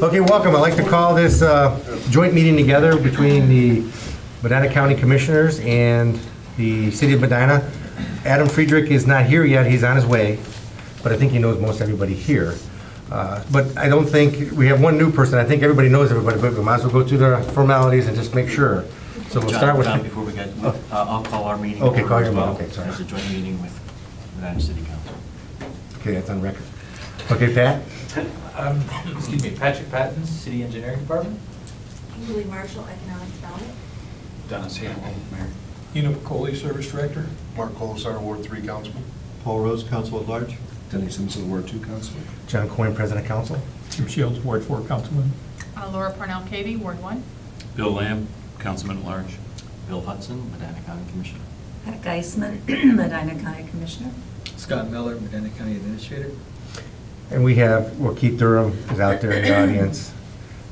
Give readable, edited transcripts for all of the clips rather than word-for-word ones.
Okay, welcome. I'd like to call this joint meeting together between the Medina County Commissioners and the City of Medina. Adam Friedrich is not here yet. He's on his way, but I think he knows most everybody here. But I don't think, we have one new person. I think everybody knows everybody, but we might as well go through the formalities and just make sure. So we'll start with... John, before we get, I'll call our meeting. Okay, over call as your well meeting. Okay, sorry. As a joint meeting with Medina City Council. Okay, that's on record. Okay, Pat? Excuse me, Patrick Patton, City Engineering Department. Julie Marshall, Economic Development. Dennis Hamel, Mayor. Eno Pacoli, Service Director. Mark Colasar, Ward 3 Councilman. Paul Rose, Council at Large. Denny Simpson, Ward 2 Councilman. John Coyne, President of Council. Jim Shields, Ward 4 Councilman. Laura Parnell Cavey, Ward 1. Bill Lamb, Councilman at Large. Bill Hudson, Medina County Commissioner. Pat Geisman, Medina County Commissioner. Scott Miller, Medina County Administrator. And we have, well, Keith Durham is out there in the audience.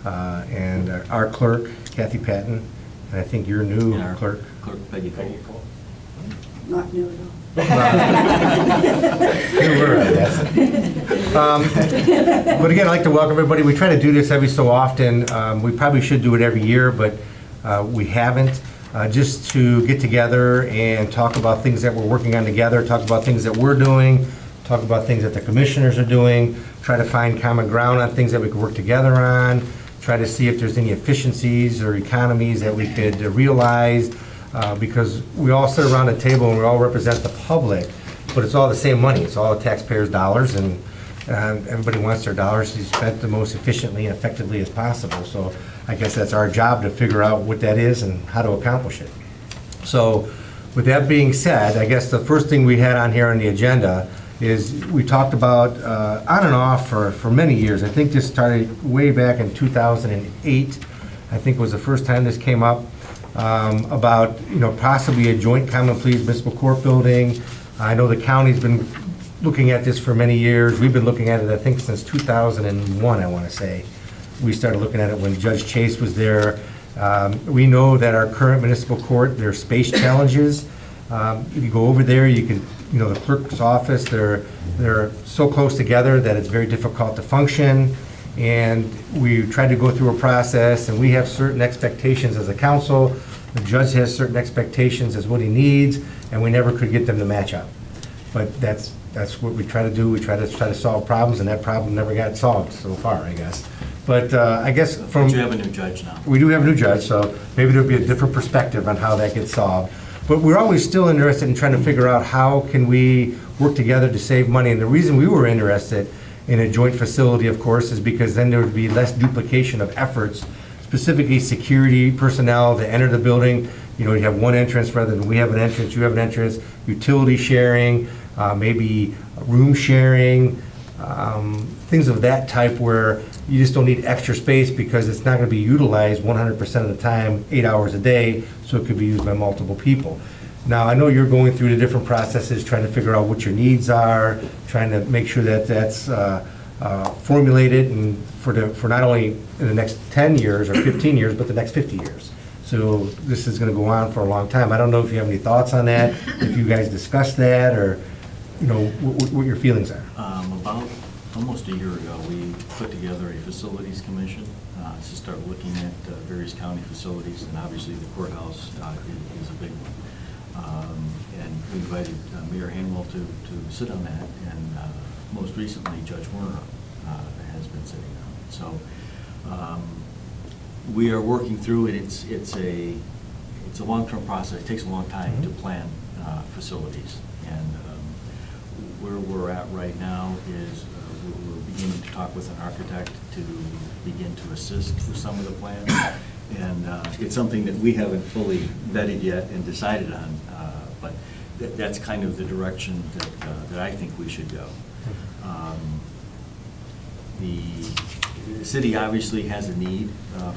And our clerk, Kathy Patton, and I think your new And our clerk. Clerk Peggy Cole. Not new at all. New word, I guess. But again, I'd like to welcome everybody. We try to do this every so often. We probably should do it every year, but we haven't. Just to get together and talk about things that we're working on together, talk about things that we're doing, talk about things that the commissioners are doing, try to find common ground on things that we can work together on, try to see if there's any efficiencies or economies that we could realize, because we all sit around a table and we all represent the public, but it's all the same money. It's all the taxpayers' dollars, and everybody wants their dollars to be spent the most efficiently and effectively as possible. So I guess that's our job to figure out what that is and how to accomplish it. So with that being said, I guess the first thing we had on here on the agenda is we talked about on and off for many years. I think this started way back in 2008. I think was the first time this came up, about possibly a joint common pleas municipal court building. I know the county's been looking at this for many years. We've been looking at it, I think, since 2001, I want to say. We started looking at it when Judge Chase was there. We know that our current municipal court, there are space challenges. If you go over there, you can, the clerk's office, they're so close together that it's very difficult to function. And we tried to go through a process, and we have certain expectations as a council. The judge has certain expectations as what he needs, and we never could get them to match up. But that's what we try to do. We try to solve problems, and that problem never got solved so far, I guess. But I guess from... But you have a new judge now. We do have a new judge, so maybe there'll be a different perspective on how that gets solved. But we're always still interested in trying to figure out how can we work together to save money. And the reason we were interested in a joint facility, of course, is because then there would be less duplication of efforts, specifically security personnel to enter the building. You have one entrance rather than we have an entrance, you have an entrance, utility sharing, maybe room sharing, things of that type where you just don't need extra space because it's not going to be utilized 100% of the time, 8 hours a day, so it could be used by multiple people. Now, I know you're going through the different processes, trying to figure out what your needs are, trying to make sure that that's formulated and for not only in the next 10 years or 15 years, but the next 50 years. So this is going to go on for a long time. I don't know if you have any thoughts on that, if you guys discussed that, or what your feelings are. About almost a year ago, we put together a facilities commission to start looking at various county facilities, and obviously the courthouse is a big one. And we invited Mayor Hanwell to sit on that, and most recently Judge Werner has been sitting on it. So we are working through it. It's a long-term process. It takes a long time to plan facilities, and where we're at right now is we're beginning to talk with an architect to begin to assist with some of the plans. And it's something that we haven't fully vetted yet and decided on, but that's kind of the direction that I think we should go. The city obviously has a need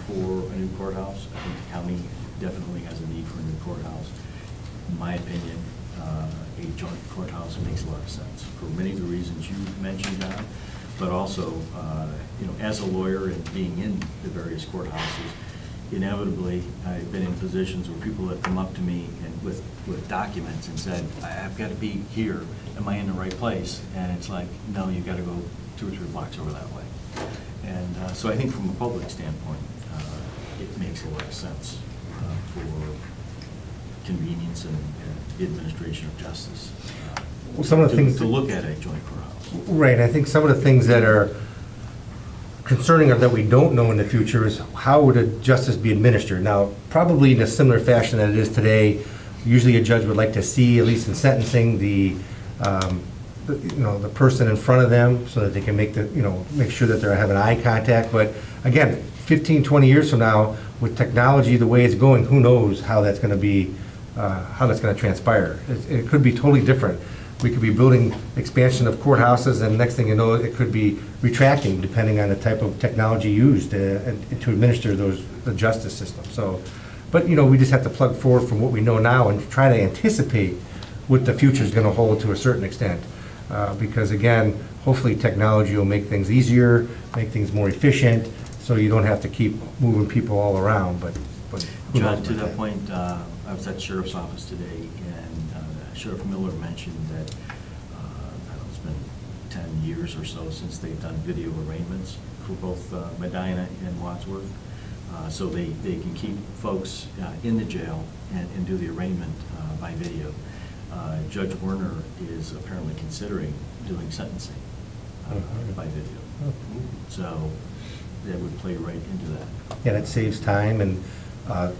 for a new courthouse. I think the county definitely has a need for a new courthouse. In my opinion, a joint courthouse makes a lot of sense for many of the reasons you mentioned, John, but also, as a lawyer and being in the various courthouses, inevitably, I've been in positions where people have come up to me and with documents and said, I've got to be here. Am I in the right place? And it's like, no, you've got to go 2 or 3 blocks over that way. And So I think from a public standpoint, it makes a lot of sense for convenience and the administration of justice. Well, some of the things- To look at a joint courthouse. Right, I think some of the things that are concerning or that we don't know in the future is how would a justice be administered? Now, probably in a similar fashion that it is today, usually a judge would like to see, at least in sentencing, the person in front of them so that they can make sure that they're having eye contact. But again, 15, 20 years from now, with technology the way it's going, who knows how that's going to be, how that's going to transpire. It could be totally different. We could be building expansion of courthouses, and next thing you know, it could be retracting, depending on the type of technology used to administer the justice system. So, but, we just have to plug forward from what we know now and try to anticipate what the future is going to hold to a certain extent. Because again, hopefully technology will make things easier, make things more efficient, so you don't have to keep moving people all around, but who knows John, to about that point, I was at the sheriff's office today, and Sheriff Miller mentioned that, I don't know, it's been 10 years or so since they've done video arraignments for both Medina and Wadsworth. So they can keep folks in the jail and do the arraignment by video. Judge Werner is apparently considering doing sentencing by video. So that would play right into that. Yeah, that saves time and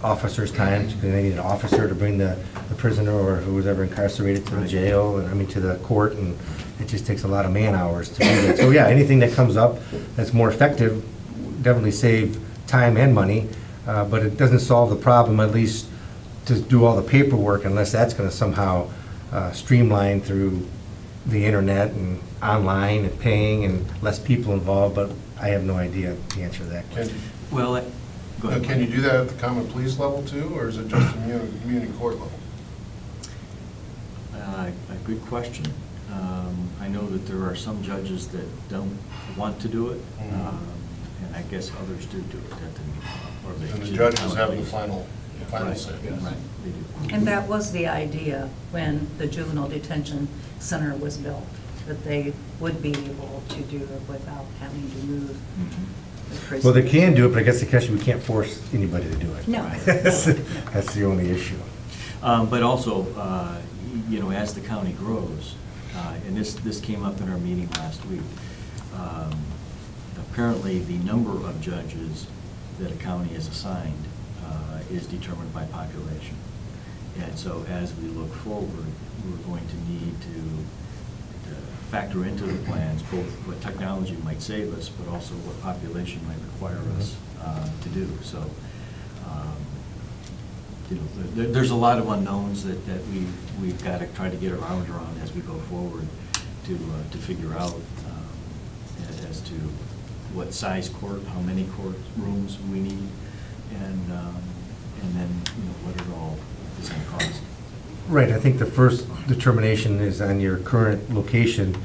officers' time, because they need an officer to bring the prisoner or who's ever incarcerated to the Right. jail, to the court, and it just takes a lot of man-hours to do that. So yeah, anything that comes up that's more effective, definitely save time and money, but it doesn't solve the problem, at least to do all the paperwork, unless that's going to somehow streamline through the internet and online and paying and less people involved, but I have no idea the answer to that question. Well, go ahead. Can you do that at the common pleas level too, or is it just community court level? A good question. I know that there are some judges that don't want to do it, Mhm. and I guess others do it at the, or they. And the do judges common have the pleas. final Right, say. Right, they do. And that was the idea when the juvenile detention center was built, that they would be able to do it without having to move Mhm. the prison. Well, they can do it, but I guess the question, we can't force anybody to do it. No. That's the only issue. But also, as the county grows, and this came up in our meeting last week, apparently the number of judges that a county is assigned is determined by population. And so as we look forward, we're going to need to factor into the plans both what technology might save us, but also what population might require us to do. So, there's a lot of unknowns that we've got to try to get our arms around as we go forward to figure out as to what size court, how many court rooms we need, and then, what it all is going to cost. Right, I think the first determination is on your current location,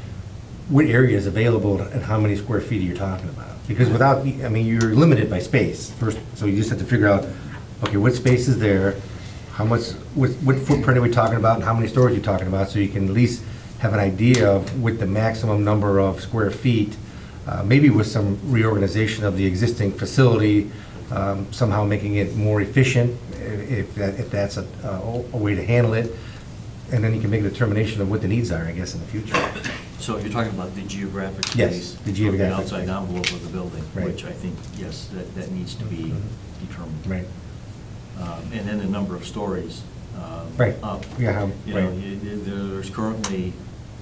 what area is available and how many square feet are you talking about? Because without, you're limited by space first, so you just have to figure out, okay, what space is there, how much, what footprint are we talking about, and how many stores are you talking about, so you can at least have an idea of what the maximum number of square feet, maybe with some reorganization of the existing facility, somehow making it more efficient, if that's a way to handle it, and then you can make a determination of what the needs are, I guess, in the future. So you're talking about the geographic Yes, space? the geographic From the outside space. envelope of the building, Right. which I think, yes, that needs to be determined. Right. And then the number of stories Right. up. Yeah, right. There's currently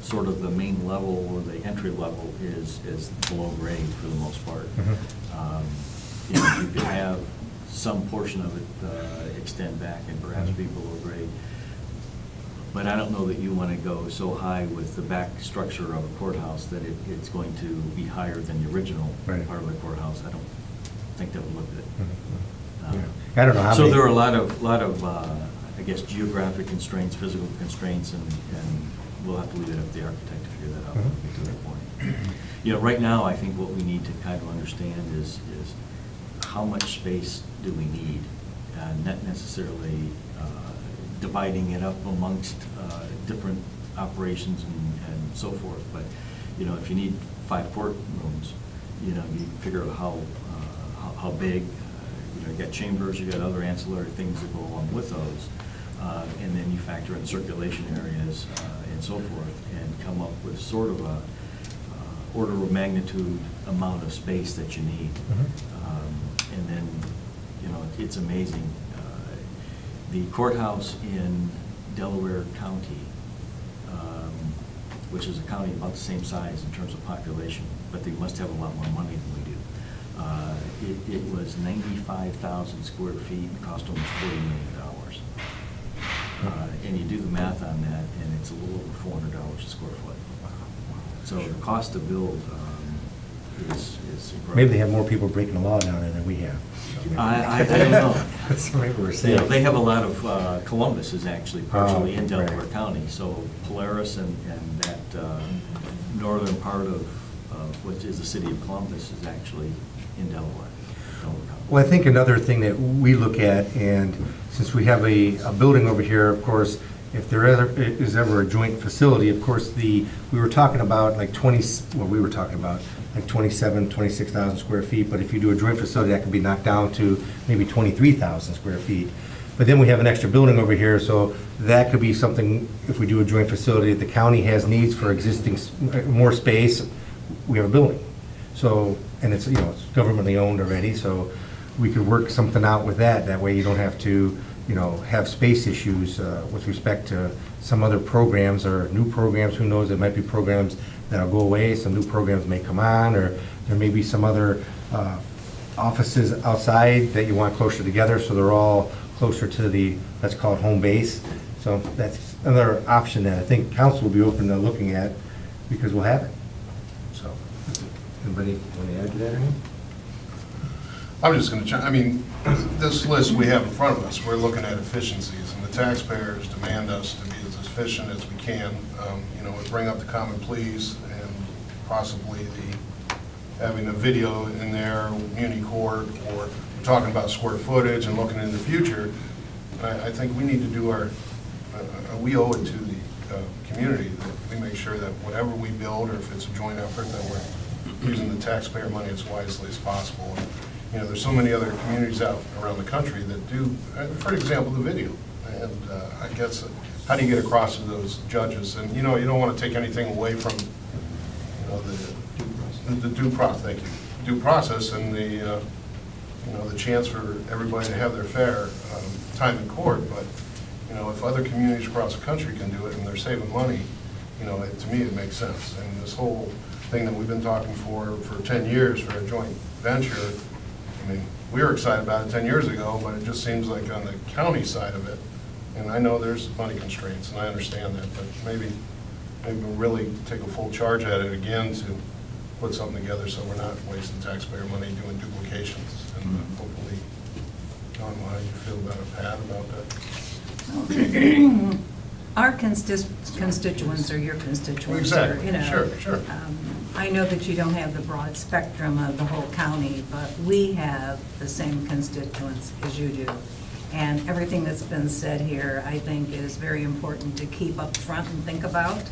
sort of the main level or the entry level is below grade for the most part. Mhm. You could have some portion of it extend back and perhaps be below grade. But I don't know that you want to go so high with the back structure of a courthouse that it's going to be higher than the original Right. part of the courthouse. I don't think that would look good. Mhm. Yeah. I don't know how So many. there are a lot of, I guess, geographic constraints, physical constraints, and we'll have to leave it up to the architect to figure that out when we get to that point. Right now, I think what we need to kind of understand is how much space do we need? Not necessarily dividing it up amongst different operations and so forth, but, if you need 5 courtrooms, you know, you figure out how big, you know, you got chambers, you got other ancillary things that go along with those. And then you factor in circulation areas and so forth, and come up with sort of a order of magnitude amount of space that you need. And then, you know, it's amazing. The courthouse in Delaware County, which is a county about the same size in terms of population, but they must have a lot more money than we do. It was 95,000 square feet and cost almost $40 million. And you do the math on that, and it's a little over $400 a square foot. So the cost to build is incredible. Maybe they have more people breaking the law down there than we have. I don't know. That's maybe we're You saying. know, they have a lot of, Columbus is actually partially in Oh, Delaware right. County, so Polaris and that northern part of what is the city of Columbus is actually in Delaware. County. Well, I think another thing that we look at, and since we have a building over here, of course, if there is ever a joint facility, of course, we were talking about like 27, 26,000 square feet, but if you do a joint facility, that could be knocked down to maybe 23,000 square feet. But then we have an extra building over here, so that could be something, if we do a joint facility, if the county has needs for existing, more space, we have a building. So, and it's, you know, it's governmentally owned already, so we could work something out with that. That way you don't have to, you know, have space issues with respect to some other programs or new programs. Who knows, there might be programs that'll go away, some new programs may come on, or there may be some other offices outside that you want closer together, so they're all closer to the, let's call it home base. So that's another option that I think council will be open to looking at, because we'll have it. So, anybody want to add to that or anything? I'm just going to, I mean, this list we have in front of us, we're looking at efficiencies, and the taxpayers demand us to be as efficient as we can. You know, we bring up the common pleas and possibly having a video in there, muni court, or we're talking about square footage and looking in the future. I think we need to do we owe it to the community that we make sure that whatever we build, or if it's a joint effort, that we're using the taxpayer money as wisely as possible. And, you know, there's so many other communities out around the country that do, for example, the video. And I guess, how do you get across to those judges? And, you know, you don't want to take anything away from, you know, the due process, thank you, due process and the, you know, the chance for everybody to have their fair time in court. But, you know, if other communities across the country can do it and they're saving money, you know, to me, it makes sense. And this whole thing that we've been talking for 10 years for a joint venture, I mean, we were excited about it 10 years ago, but it just seems like on the county side of it, and I know there's money constraints, and I understand that, but maybe we'll really take a full charge at it again to put something together so we're not wasting taxpayer money doing duplications. And hopefully, I don't know how you feel about it, Pat, about that. Our constituents are your constituents. Exactly. You know. Sure. I know that you don't have the broad spectrum of the whole county, but we have the same constituents as you do. And everything that's been said here, I think, is very important to keep up front and think about.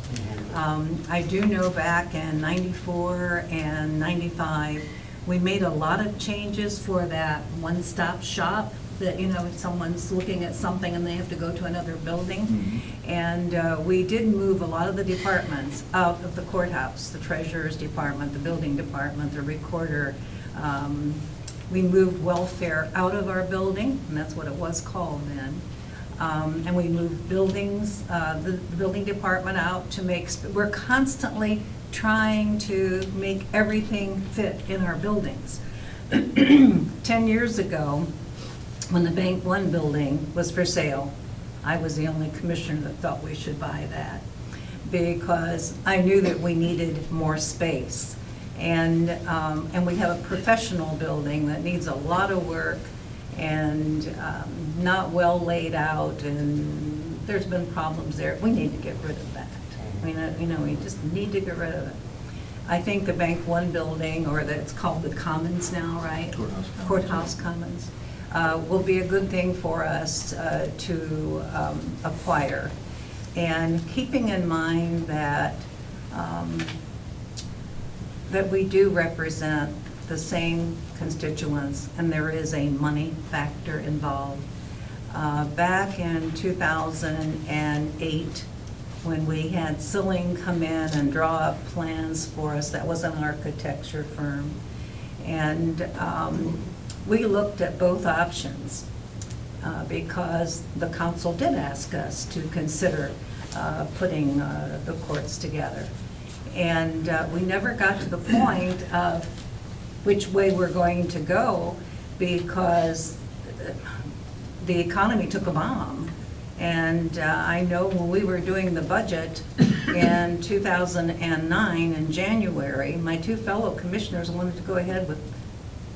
I do know back in '94 and '95, we made a lot of changes for that one-stop shop that, you know, if someone's looking at something and they have to go to another building. And we did move a lot of the departments out of the courthouse, the treasurer's department, the building department, the recorder. We moved welfare out of our building, and that's what it was called then. And we moved buildings, the building department out to make, we're constantly trying to make everything fit in our buildings. 10 years ago, when the Bank One building was for sale, I was the only commissioner that thought we should buy that, because I knew that we needed more space. And we have a professional building that needs a lot of work and not well laid out, and there's been problems there. We need to get rid of that. We just need to get rid of it. I think the Bank One building, or it's called the Commons now, right? Courthouse Commons, will be a good thing for us to acquire. And keeping in mind that that we do represent the same constituents, and there is a money factor involved. Back in 2008, when we had Silling come in and draw up plans for us, that was an architecture firm, and we looked at both options because the council did ask us to consider putting the courts together. And we never got to the point of which way we're going to go because the economy took a bomb. And I know when we were doing the budget in 2009 in January, my two fellow commissioners wanted to go ahead with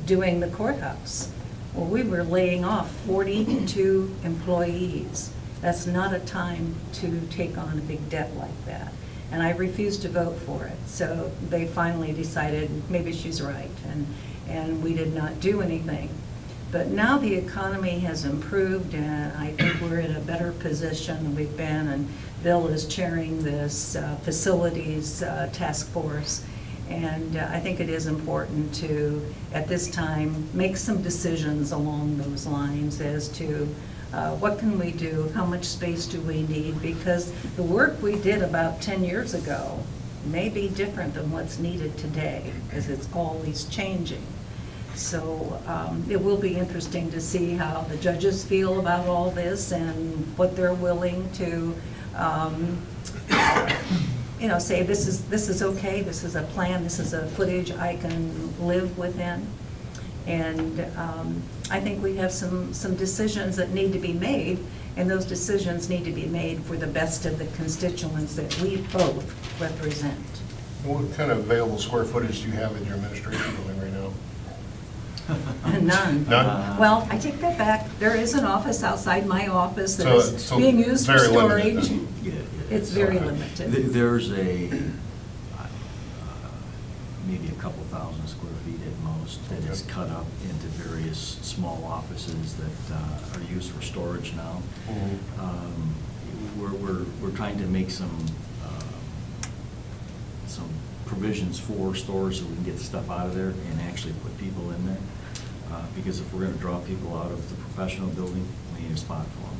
doing the courthouse. Well, we were laying off 42 employees. That's not a time to take on a big debt like that. And I refused to vote for it. So they finally decided maybe she's right, and we did not do anything. But now the economy has improved, and I think we're in a better position than we've been, and Bill is chairing this facilities task force. And I think it is important to, at this time, make some decisions along those lines as to what can we do, how much space do we need, because the work we did about 10 years ago may be different than what's needed today, because it's always changing. So it will be interesting to see how the judges feel about all this and what they're willing to, say this is okay, this is a plan, this is a footage I can live within. And I think we have some decisions that need to be made, and those decisions need to be made for the best of the constituents that we both represent. What kind of available square footage do you have in your administration building right now? None. None? Well, I take that back. There is an office outside my office that So is it's being used for very limited storage. then. Yeah, It's very limited. There's maybe a couple thousand square feet at most that is cut up into various small offices that are used for storage now. We're trying to make some provisions for stores so we can get the stuff out of there and actually put people in there. Because if we're going to draw people out of the professional building, we need a spot for them.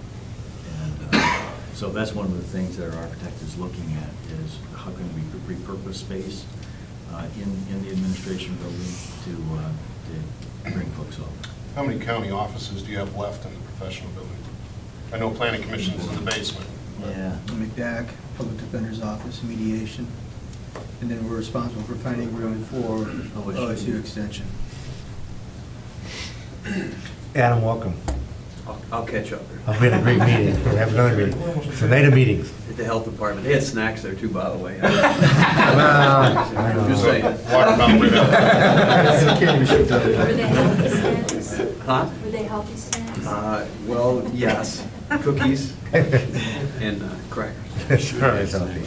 And so that's one of the things that our architect is looking at is how can we repurpose space in the administration building to bring folks up. How many county offices do you have left in the professional building? I know planning commission's in the basement. but- Yeah. McDack, Public Defender's Office, Mediation, and then we're responsible for finding room for OSU Extension. Adam, welcome. I'll catch up I've been a great meeting. We'll have another meeting. It's a night of meetings. at the health department. They had snacks there too, by the way. Well, Just saying. Watermelon right now. Were they healthy snacks? Huh? Were they healthy snacks? Well, yes, cookies and crackers. Sure, it's healthy.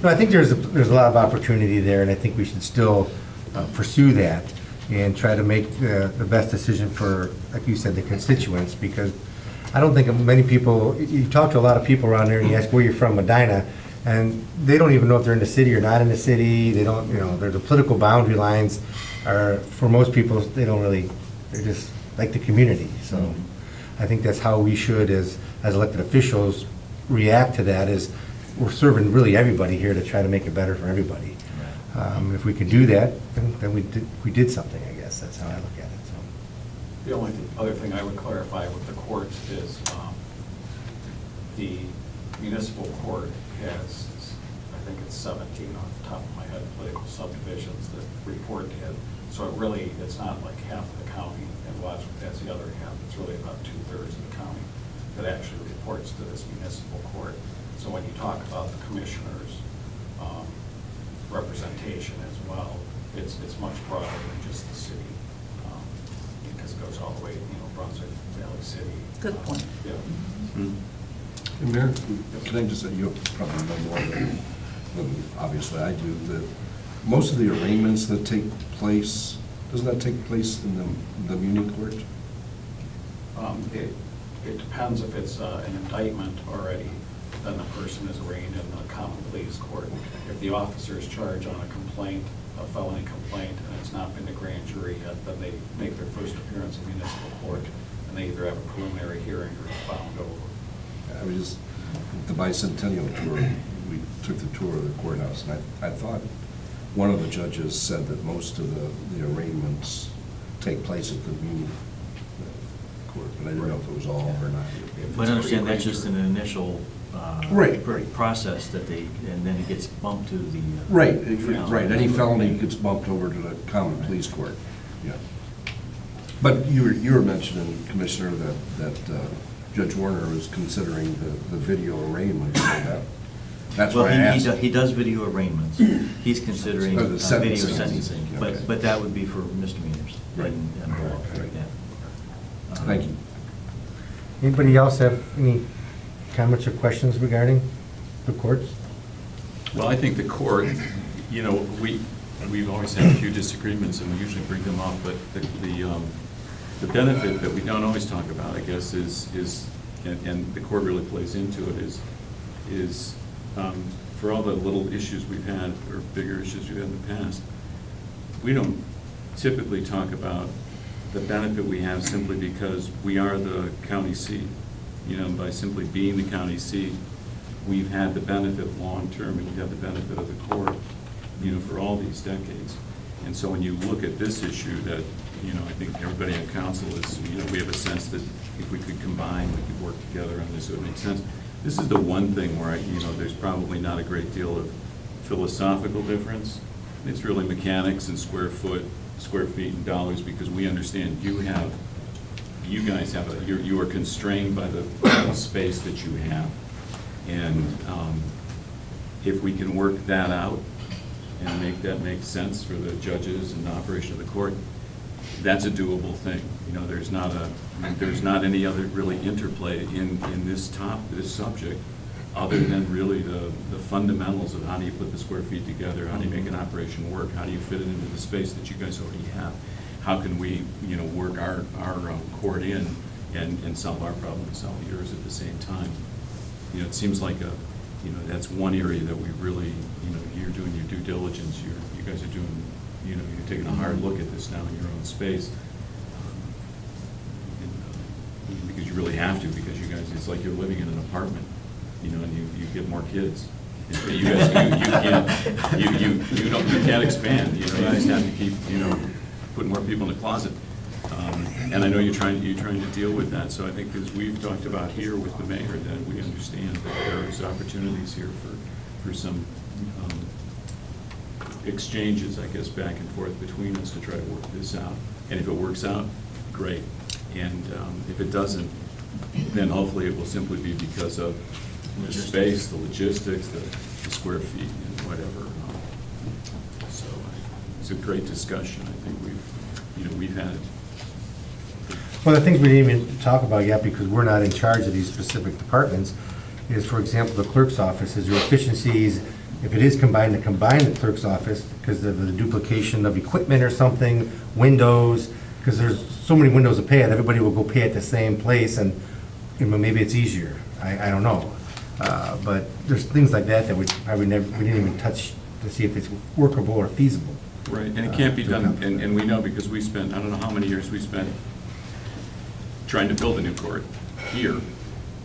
No, I think there's a lot of opportunity there, and I think we should still pursue that and try to make the best decision for, like you said, the constituents, because I don't think many people, you talk to a lot of people around there and you ask where you're from, Medina, and they don't even know if they're in the city or not in the city. They don't, the political boundary lines are, for most people, they don't really, they're just like the community. So I think that's how we should, as elected officials, react to that, is we're serving really everybody here to try to make it better for everybody. If we can do that, then we did something, I guess. That's how I look at it, so. The only other thing I would clarify with the courts is the municipal court has, I think it's 17 off the top of my head, political subdivisions that report to it. So it's not like half of the county and Wadsworth has the other half. It's really about 2/3 of the county that actually reports to this municipal court. So when you talk about the commissioners' representation as well, it's much broader than just the city. Because it goes all the way, Brunswick, Valley City. Good point. Yeah. And Mayor, can I just say, you probably know more than obviously I do, that most of the arraignments that take place, doesn't that take place in the Muni court? It depends if it's an indictment already. then the person is arraigned in the common pleas court. If the officer is charged on a complaint, a felony complaint, and it's not been to grand jury yet, then they make their first appearance in municipal court, and they either have a preliminary hearing or it's bound over. I was just, the bicentennial tour, we took the tour of the courthouse, and I thought one of the judges said that most of the arraignments take place at the muni court, but I didn't know if it was all or not. But understand, that's just an initial Right. process that they, and then it gets bumped to the. Right, right, any felony gets bumped over to the common pleas court, yeah. But you were mentioning, Commissioner, that Judge Warner was considering the video arraignment, so that's Well, why I asked. he does video arraignments. He's considering Oh, the video sentencing. sentencing, Okay. but that would be for misdemeanors. Right. And below, Right. yeah. Thank you. Anybody else have any comments or questions regarding the courts? Well, I think the court, you know, we've always had a few disagreements, and we usually bring them up, but the benefit that we don't always talk about, I guess, is, and the court really plays into it, is for all the little issues we've had, or bigger issues we've had in the past, we don't typically talk about the benefit we have simply because we are the county seat. You know, by simply being the county seat, we've had the benefit long-term, and we've had the benefit of the court, you know, for all these decades. And so when you look at this issue that, you know, I think everybody on council is, you know, we have a sense that if we could combine, we could work together on this, it would make sense. This is the one thing where, you know, there's probably not a great deal of philosophical difference. It's really mechanics and square feet and dollars, because we understand you guys have, you are constrained by the space that you have. And if we can work that out and make that make sense for the judges and the operation of the court, that's a doable thing. You know, there's not any other really interplay in this subject, other than really the fundamentals of how do you put the square feet together, how do you make an operation work, how do you fit it into the space that you guys already have, how can we, you know, work our court in and solve our problem and solve yours at the same time. You know, it seems like you know, that's one area that we really, you know, you're doing your due diligence, you guys are doing, you know, you're taking a hard look at this now in your own space. Because you really have to, because you guys, it's like you're living in an apartment, you know, and you get more kids. And you guys, you can't expand, you know, you just have to keep, you know, putting more people in the closet. And I know you're trying to deal with that, so I think as we've talked about here with the mayor, that we understand that there's opportunities here for some exchanges, I guess, back and forth between us to try to work this out. And if it works out, great. And if it doesn't, then hopefully it will simply be because of the space, the logistics, the square feet, and whatever. So it's a great discussion. I think we've had it. Well, the things we didn't even talk about yet, because we're not in charge of these specific departments, is, for example, the clerk's office. Is there efficiencies, if it is combined, to combine the clerk's office because of the duplication of equipment or something, windows, because there's so many windows to pay at, everybody will go pay at the same place, and you know, maybe it's easier. I don't know. But there's things like that we probably we didn't even touch to see if it's workable or feasible. Right, and it can't be done, and we know, because we spent, I don't know how many years we spent trying to build a new court here.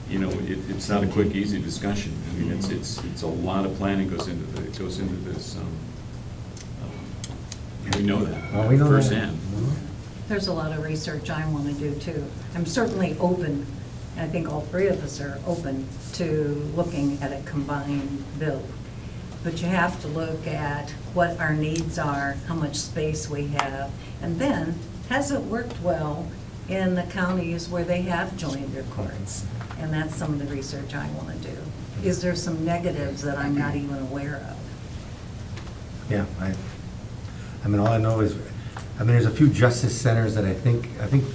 You know, it's not a quick, easy discussion. I mean, it's a lot of planning goes into this. We know that Well, we know that. firsthand. There's a lot of research I want to do too. I'm certainly open, and I think all three of us are open to looking at a combined bill. But you have to look at what our needs are, how much space we have, and then, has it worked well in the counties where they have joined their courts? And that's some of the research I want to do. Is there some negatives that I'm not even aware of? Yeah, I mean, all I know is, I mean, there's a few justice centers that I think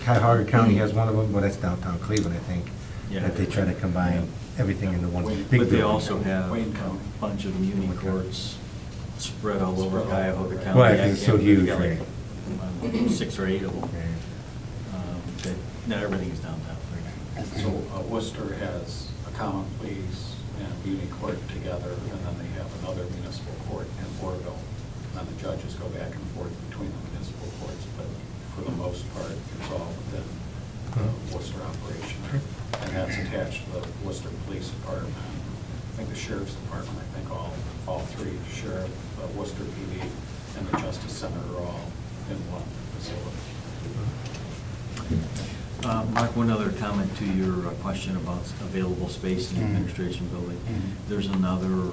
Cuyahoga County has one of them, but that's downtown Cleveland, I think, Yeah. that they try to combine everything into one big But they building. also have Wayne a County. bunch of muni courts spread all over Cuyahoga County. Right, I it's so can't believe we huge, got like, right. 6 or 8 of them. Okay. Not everything is downtown. So Worcester has a common pleas and Beauty Court together, and then they have another municipal court in Oroville. And the judges go back and forth between the municipal courts, but for the most part, it's all within the Worcester operation. And that's attached to the Worcester Police Department. I think the Sheriff's Department, I think all three, Sheriff, Worcester PD, and the Justice Center are all in one facility. Mark, one other comment to your question about available space in the administration building. There's another, I don't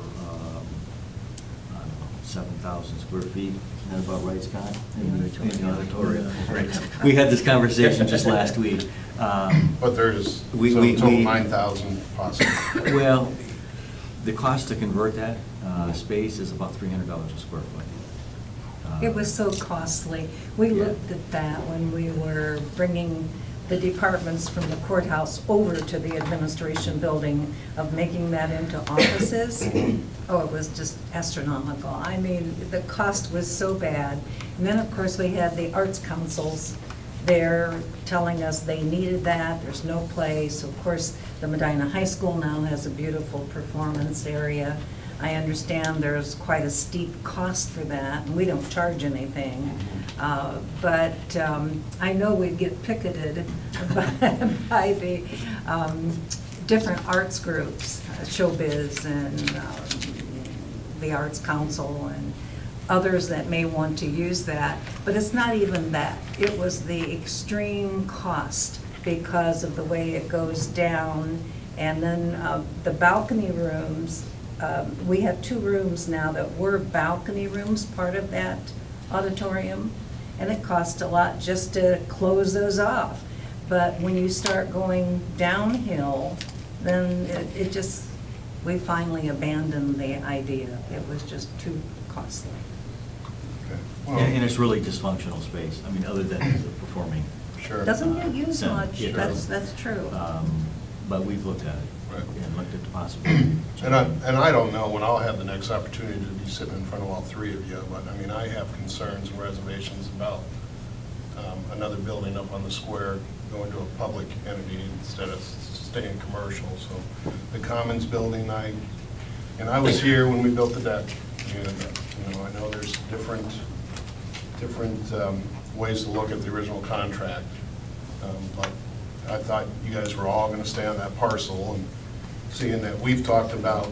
know, 7,000 square feet. Isn't that about right, Scott? In the auditorium. Right. We had this conversation just last week. But there's, We- so we- total we- 9,000 possible. Well, the cost to convert that space is about $300 a square foot. It was so costly. We Yeah. looked at that when we were bringing the departments from the courthouse over to the administration building, of making that into offices. Oh, it was just astronomical. I mean, the cost was so bad. And then, of course, we had the arts councils there telling us they needed that, there's no place. Of course, the Medina High School now has a beautiful performance area. I understand there's quite a steep cost for that, and we don't charge anything. But I know we'd get picketed by the different arts groups, Showbiz and the Arts Council and others that may want to use that. But it's not even that. It was the extreme cost because of the way it goes down. And then the balcony rooms, we have 2 rooms now that were balcony rooms, part of that auditorium, and it cost a lot just to close those off. But when you start going downhill, then it just, we finally abandoned the idea. It was just too costly. Okay. Well, And it's really dysfunctional space, I mean, other than the performing. Sure. Doesn't get used center. much, Yeah, it that's doesn't. true. But we've looked at it. Right. And looked at the possibility. And I don't know when I'll have the next opportunity to be sitting in front of all 3 of you, but I mean, I have concerns and reservations about another building up on the square going to a public entity instead of staying commercial. So the Commons building, I was here when we built the deck, and, I know there's different ways to look at the original contract. But I thought you guys were all going to stay on that parcel, and seeing that we've talked about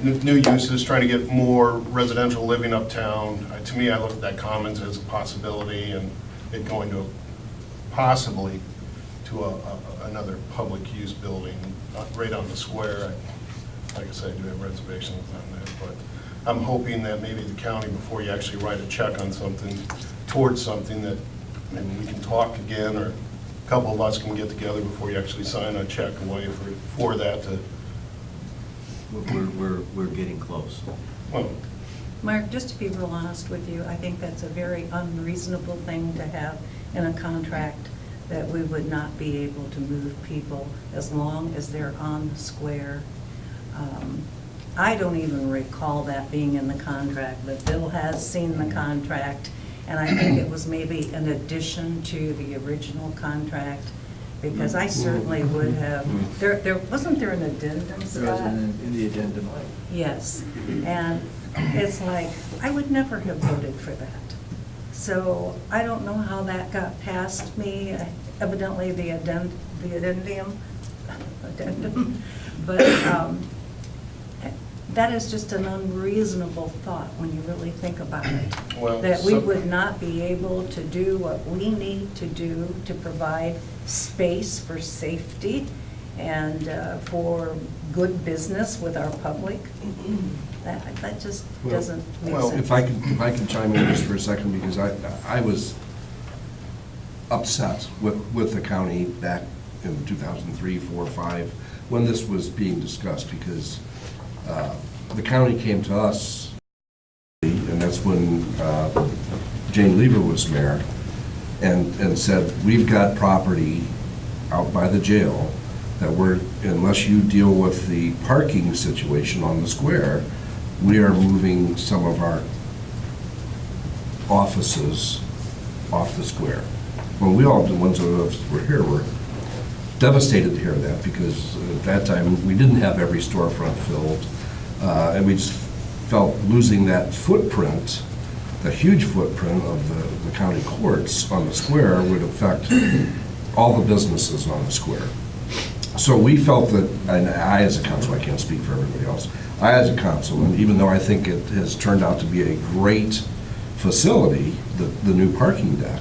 new uses, trying to get more residential living uptown. To me, I look at that Commons as a possibility, and it going to possibly to another public use building right on the square. Like I said, I do have reservations on that, but I'm hoping that maybe the county, before you actually write a check on something, towards something, that maybe we can talk again, or a couple of us can get together before you actually sign a check away for that to, We're getting close. well, Mark, just to be real honest with you, I think that's a very unreasonable thing to have in a contract, that we would not be able to move people as long as they're on the square. I don't even recall that being in the contract, but Bill has seen the contract, and I think it was maybe an addition to the original contract, because I certainly would have, wasn't there an addendum, There was Scott? in the addendum. Yes, and it's like, I would never have voted for that. So I don't know how that got past me, evidently the addendum, but that is just an unreasonable thought when you really think about it. Well, That we so- would not be able to do what we need to do to provide space for safety and for good business with our public. That just doesn't make well, sense. If I can chime in just for a second, because I was upset with the county back in 2003, 4, 5, when this was being discussed, because the county came to us, and that's when Jane Lever was mayor, and said, we've got property out by the jail that unless you deal with the parking situation on the square, we are moving some of our offices off the square. Well, we all, the ones of us were here, were devastated to hear that, because at that time, we didn't have every storefront filled, and we just felt losing that footprint, the huge footprint of the county courts on the square would affect all the businesses on the square. So we felt that, and I as a council, I can't speak for everybody else, I as a council, and even though I think it has turned out to be a great facility, the new parking deck,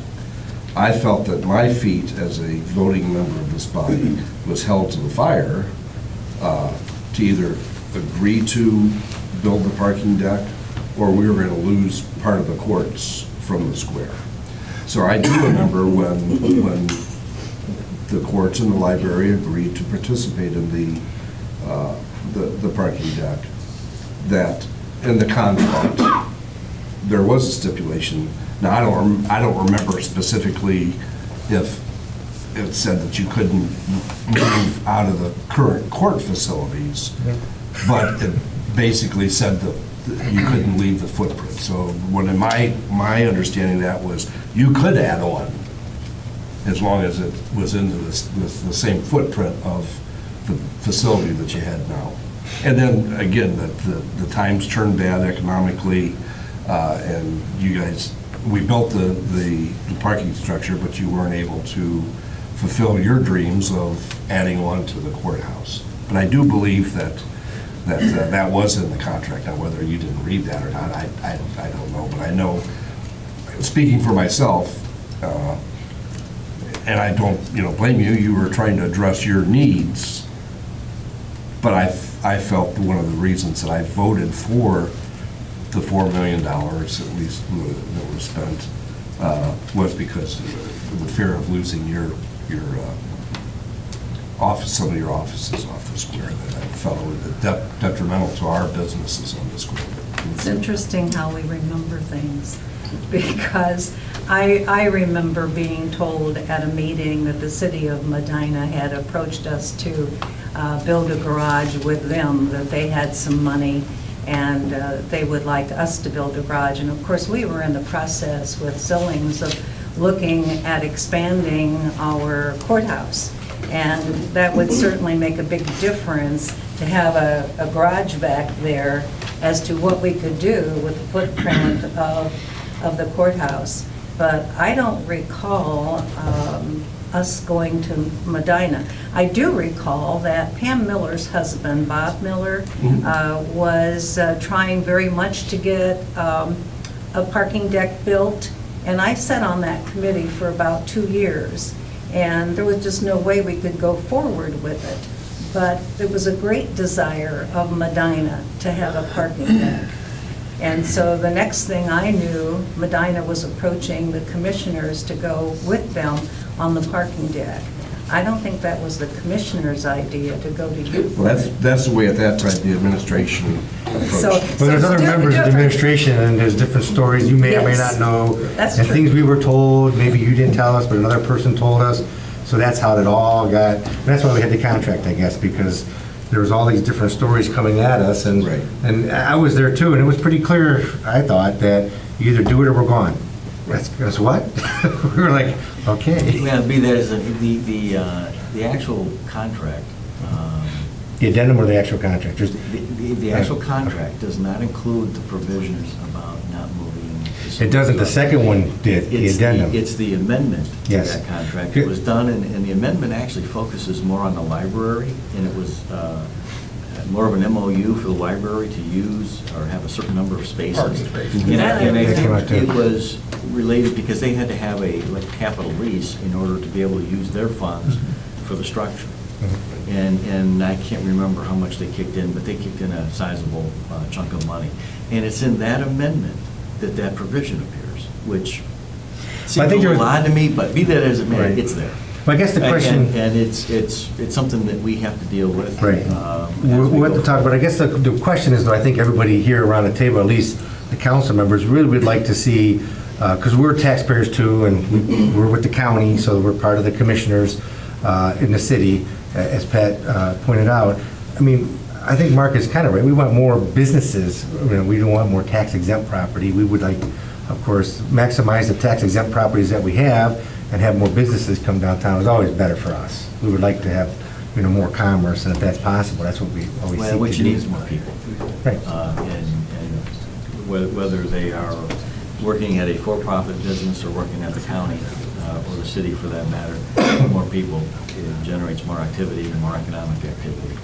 I felt that my feet as a voting member of this body was held to the fire to either agree to build the parking deck, or we were going to lose part of the courts from the square. So I do remember when the courts and the library agreed to participate in the parking deck, that in the contract, there was a stipulation. Now, I don't remember specifically if it said that you couldn't move out of the current court facilities, but it basically said that you couldn't leave the footprint. So what in my understanding of that was you could add on as long as it was into the same footprint of the facility that you had now. And then again, the times turned bad economically, and you guys, we built the parking structure, but you weren't able to fulfill your dreams of adding on to the courthouse. But I do believe that was in the contract. Now, whether you didn't read that or not, I don't know. But I know, speaking for myself, and I don't blame you, you were trying to address your needs, but I felt one of the reasons that I voted for the $4 million at least that was spent was because of the fear of losing your office, some of your offices off the square, that I felt were detrimental to our businesses on the square. It's interesting how we remember things, because I remember being told at a meeting that the city of Medina had approached us to build a garage with them, that they had some money, and they would like us to build a garage. And of course, we were in the process with Zillings of looking at expanding our courthouse. And that would certainly make a big difference to have a garage back there as to what we could do with the footprint of the courthouse. But I don't recall us going to Medina. I do recall that Pam Miller's husband, Bob Miller, was trying very much to get a parking deck built, and I sat on that committee for about 2 years, and there was just no way we could go forward with it. But there was a great desire of Medina to have a parking deck. And so the next thing I knew, Medina was approaching the commissioners to go with them on the parking deck. I don't think that was the commissioner's idea to go to you. Well, that's the way at that time the administration So- approached. But there's other it's members of the different. administration, and there's different stories you may or may Yes. not know. That's And true. things we were told, maybe you didn't tell us, but another person told us. So that's how it all got, and that's why we had the contract, I guess, because there was all these different stories coming at us, and Right. and I was there too, and it was pretty clear, I thought, that you either do it or we're gone. That's what? We were like, okay. Yeah, be that as the actual contract, The addendum or the actual contract? Just- the actual contract does not include the provisions about not moving. It doesn't, the second one did, the addendum. It's the amendment to Yes. that contract. It was done, and the amendment actually focuses more on the library, and it was more of an MOU for the library to use or have a certain number of spaces. Parking spaces. And I That came out think too. it was related because they had to have a capital lease in order to be able to use their funds for the structure. And I can't remember how much they kicked in, but they kicked in a sizable chunk of money. And it's in that amendment that provision appears, which I seems a think there little was- odd to me, but be that as it may, Right. it's there. But I guess the question. And it's something that we have to deal with. Right. as We'll we have go to talk, but I guess the question is, though, I think everybody here around the table, at least the council members, really would like to see, because we're taxpayers too, and we're with the county, so we're part of the commissioners in the city, as Pat pointed out. I mean, I think Mark is kind of right. We want more businesses. We don't want more tax exempt property. We would like, of course, maximize the tax exempt properties that we have and have more businesses come downtown is always better for us. We would like to have, more commerce, and if that's possible, that's what we always seek to do. Well, what you need is more people. Right. And whether they are working at a for-profit business or working at the county or the city for that matter, more people, it generates more activity and more economic activity.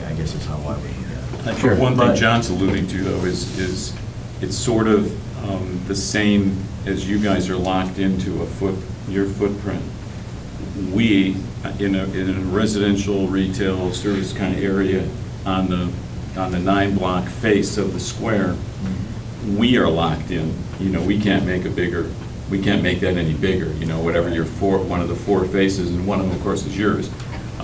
I guess is how I would look at it. Sure. One thing But- John's alluding to, though, is it's sort of the same as you guys are locked into your footprint. We, in a residential, retail, service kind of area on the 9-block face of the square, we are locked in. We can't make that any bigger, whatever one of the 4 faces, and one of them, of course, is yours.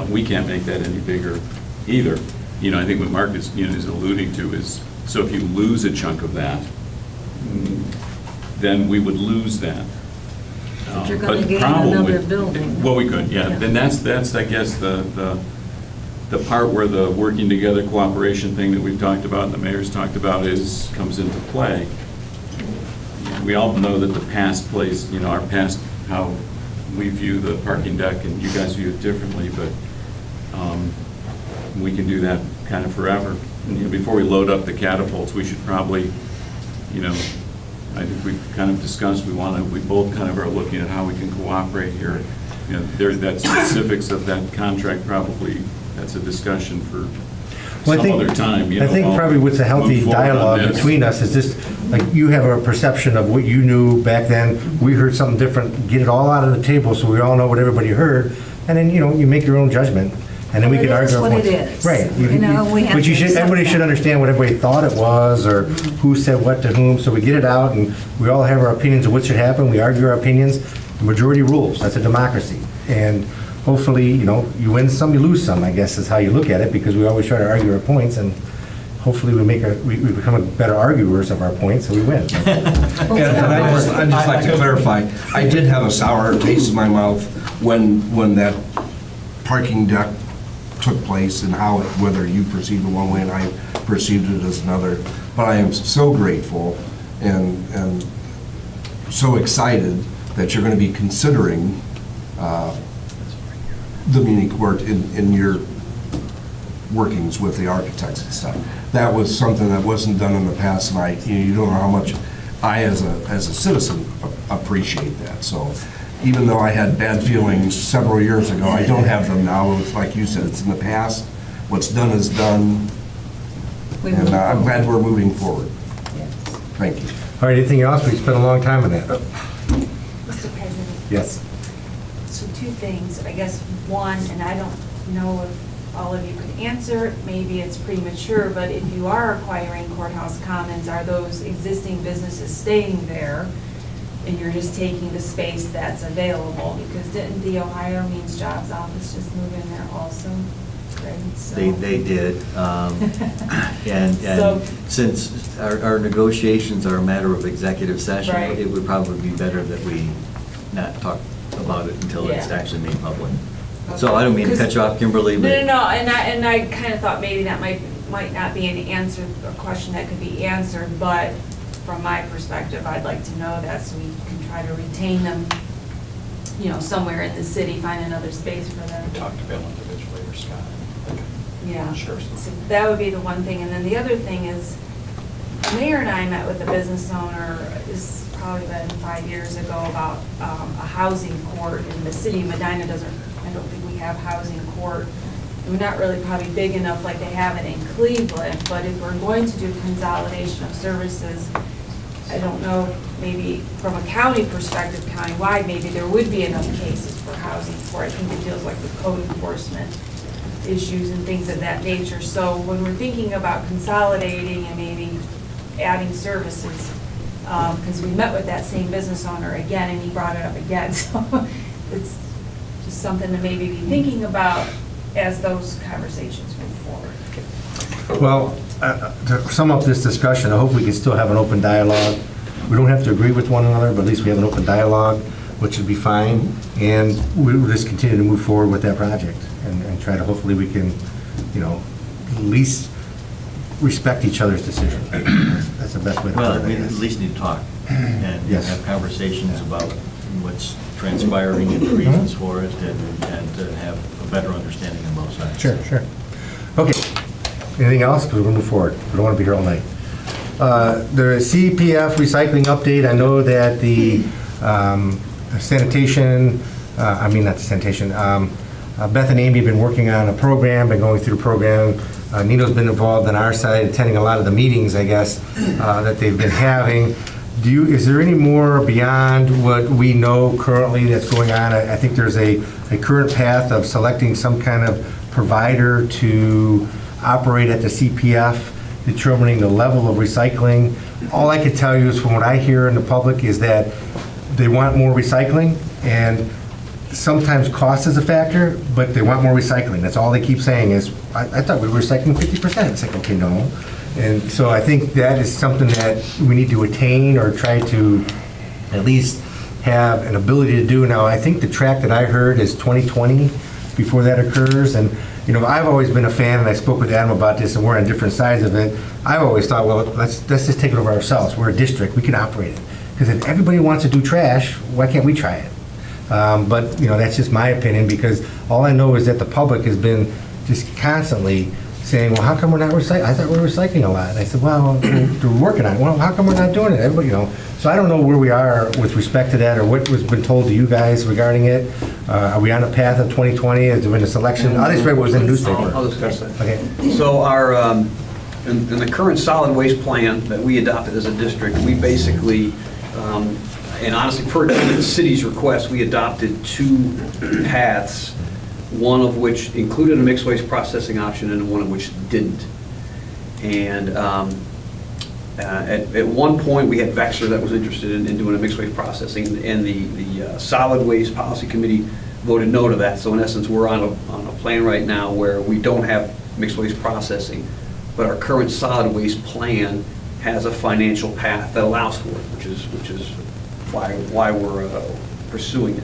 We can't make that any bigger either. I think what Mark is alluding to is, so if you lose a chunk of that, then we would lose that. But you're gonna the gain problem another with- building. Well, we could, yeah. Then that's, I guess, the part where the working together cooperation thing that we've talked about and the mayor's talked about comes into play. We all know that the past plays, our past, how we view the parking deck, and you guys view it differently, but we can do that kind of forever. And, before we load up the catapults, we should probably, I think we've kind of discussed, we both kind of are looking at how we can cooperate here. That specifics of that contract, probably, that's a discussion for Well, I some think- other time. I think I'll probably what's a healthy move forward on dialogue this. between us is just, like, you have a perception of what you knew back then, we heard something different, get it all out of the table so we all know what everybody heard, and then, you make your own judgment, and then we Well, can it argue. is our what points. it is. Right. We have But to you should, accept everybody should that. understand what everybody thought it was, or who said what to whom, so we get it out, and we all have our opinions of what should happen, we argue our opinions, the majority rules, that's a democracy. And hopefully, you win some, you lose some, I guess is how you look at it, because we always try to argue our points, and hopefully we become better arguers of our points, and we win. And I'd just like to clarify, I did have a sour taste in my mouth when that parking deck took place and whether you perceived it one way and I perceived it as another. But I am so grateful and so excited that you're going to be considering the mini court in your workings with the architects and stuff. That was something that wasn't done in the past, and you don't know how much I, as a citizen, appreciate that. So even though I had bad feelings several years ago, I don't have them now. It's like you said, it's in the past. What's done is done, We and move I'm forward. glad we're moving forward. Yes. Thank you. All right, anything else? We spent a long time on that. Mr. President? Yes. So 2 things. I guess one, and I don't know if all of you could answer, maybe it's premature, but if you are acquiring Courthouse Commons, are those existing businesses staying there? And you're just taking the space that's available? Because didn't the Ohio Means Jobs office just move in there also? Right, so- They did. And So- since our negotiations are a matter of executive session, Right. it would probably be better that we not talk about it until it's Yeah. actually made public. So I don't mean to cut you off, Kimberly, but. No, and I kind of thought maybe that might not be an answer, a question that could be answered, but from my perspective, I'd like to know that so we can try to retain them, somewhere in the city, find another space for them. Talk to Bill individually or Scott. Yeah. Sure. So that would be the one thing, and then the other thing is, the mayor and I met with a business owner, it's probably been 5 years ago, about a housing court, and the city of Medina I don't think we have housing court. We're not really probably big enough like they have it in Cleveland, but if we're going to do consolidation of services, I don't know, maybe from a county perspective, countywide, maybe there would be enough cases for housing court. I think it deals like with code enforcement issues and things of that nature. So when we're thinking about consolidating and maybe adding services, because we met with that same business owner again, and he brought it up again, so it's just something to maybe be thinking about as those conversations move forward. Well, to sum up this discussion, I hope we can still have an open dialogue. We don't have to agree with one another, but at least we have an open dialogue, which would be fine. And we will just continue to move forward with that project and try to, hopefully we can, at least respect each other's decision. That's the best way to Well, put it, I we at guess. least need to talk and Yes. have conversations about what what's transpiring and the reasons for it, and to have a better understanding on both sides. Sure. Okay. Anything else? Because we're going to move forward. We don't want to be here all night. The CPF recycling update, I know that the sanitation, not the sanitation, Beth and Amy have been working on a program, been going through the program. Nino's been involved on our side, attending a lot of the meetings, I guess, that they've been having. Is there any more beyond what we know currently that's going on? I think there's a current path of selecting some kind of provider to operate at the CPF, determining the level of recycling. All I can tell you is from what I hear in the public is that they want more recycling, and sometimes cost is a factor, but they want more recycling. That's all they keep saying is, I thought we were recycling 50%. It's like, okay, no. And so I think that is something that we need to attain or try to at least have an ability to do. Now, I think the track that I heard is 2020 before that occurs. And, I've always been a fan, and I spoke with Adam about this, and we're on different sides of it. I've always thought, well, let's just take it over ourselves. We're a district. We can operate it. Because if everybody wants to do trash, why can't we try it? But, that's just my opinion, because all I know is that the public has been just constantly saying, well, how come we're not recycling? I thought we were recycling a lot. And I said, well, they're working on it. Well, how come we're not doing it? Everybody, So I don't know where we are with respect to that, or what was been told to you guys regarding it. Are we on the path of 2020? Has there been a selection? I'll just read what was in the newspaper. I'll discuss that. Okay. So our, in the current solid waste plan that we adopted as a district, we basically, and honestly, per the city's request, we adopted two paths, one of which included a mixed waste processing option and one of which didn't. And at one point, we had Vexer that was interested in doing a mixed waste processing, and the solid waste policy committee voted no to that. So in essence, we're on a plan right now where we don't have mixed waste processing, but our current solid waste plan has a financial path that allows for it, which is why we're pursuing it.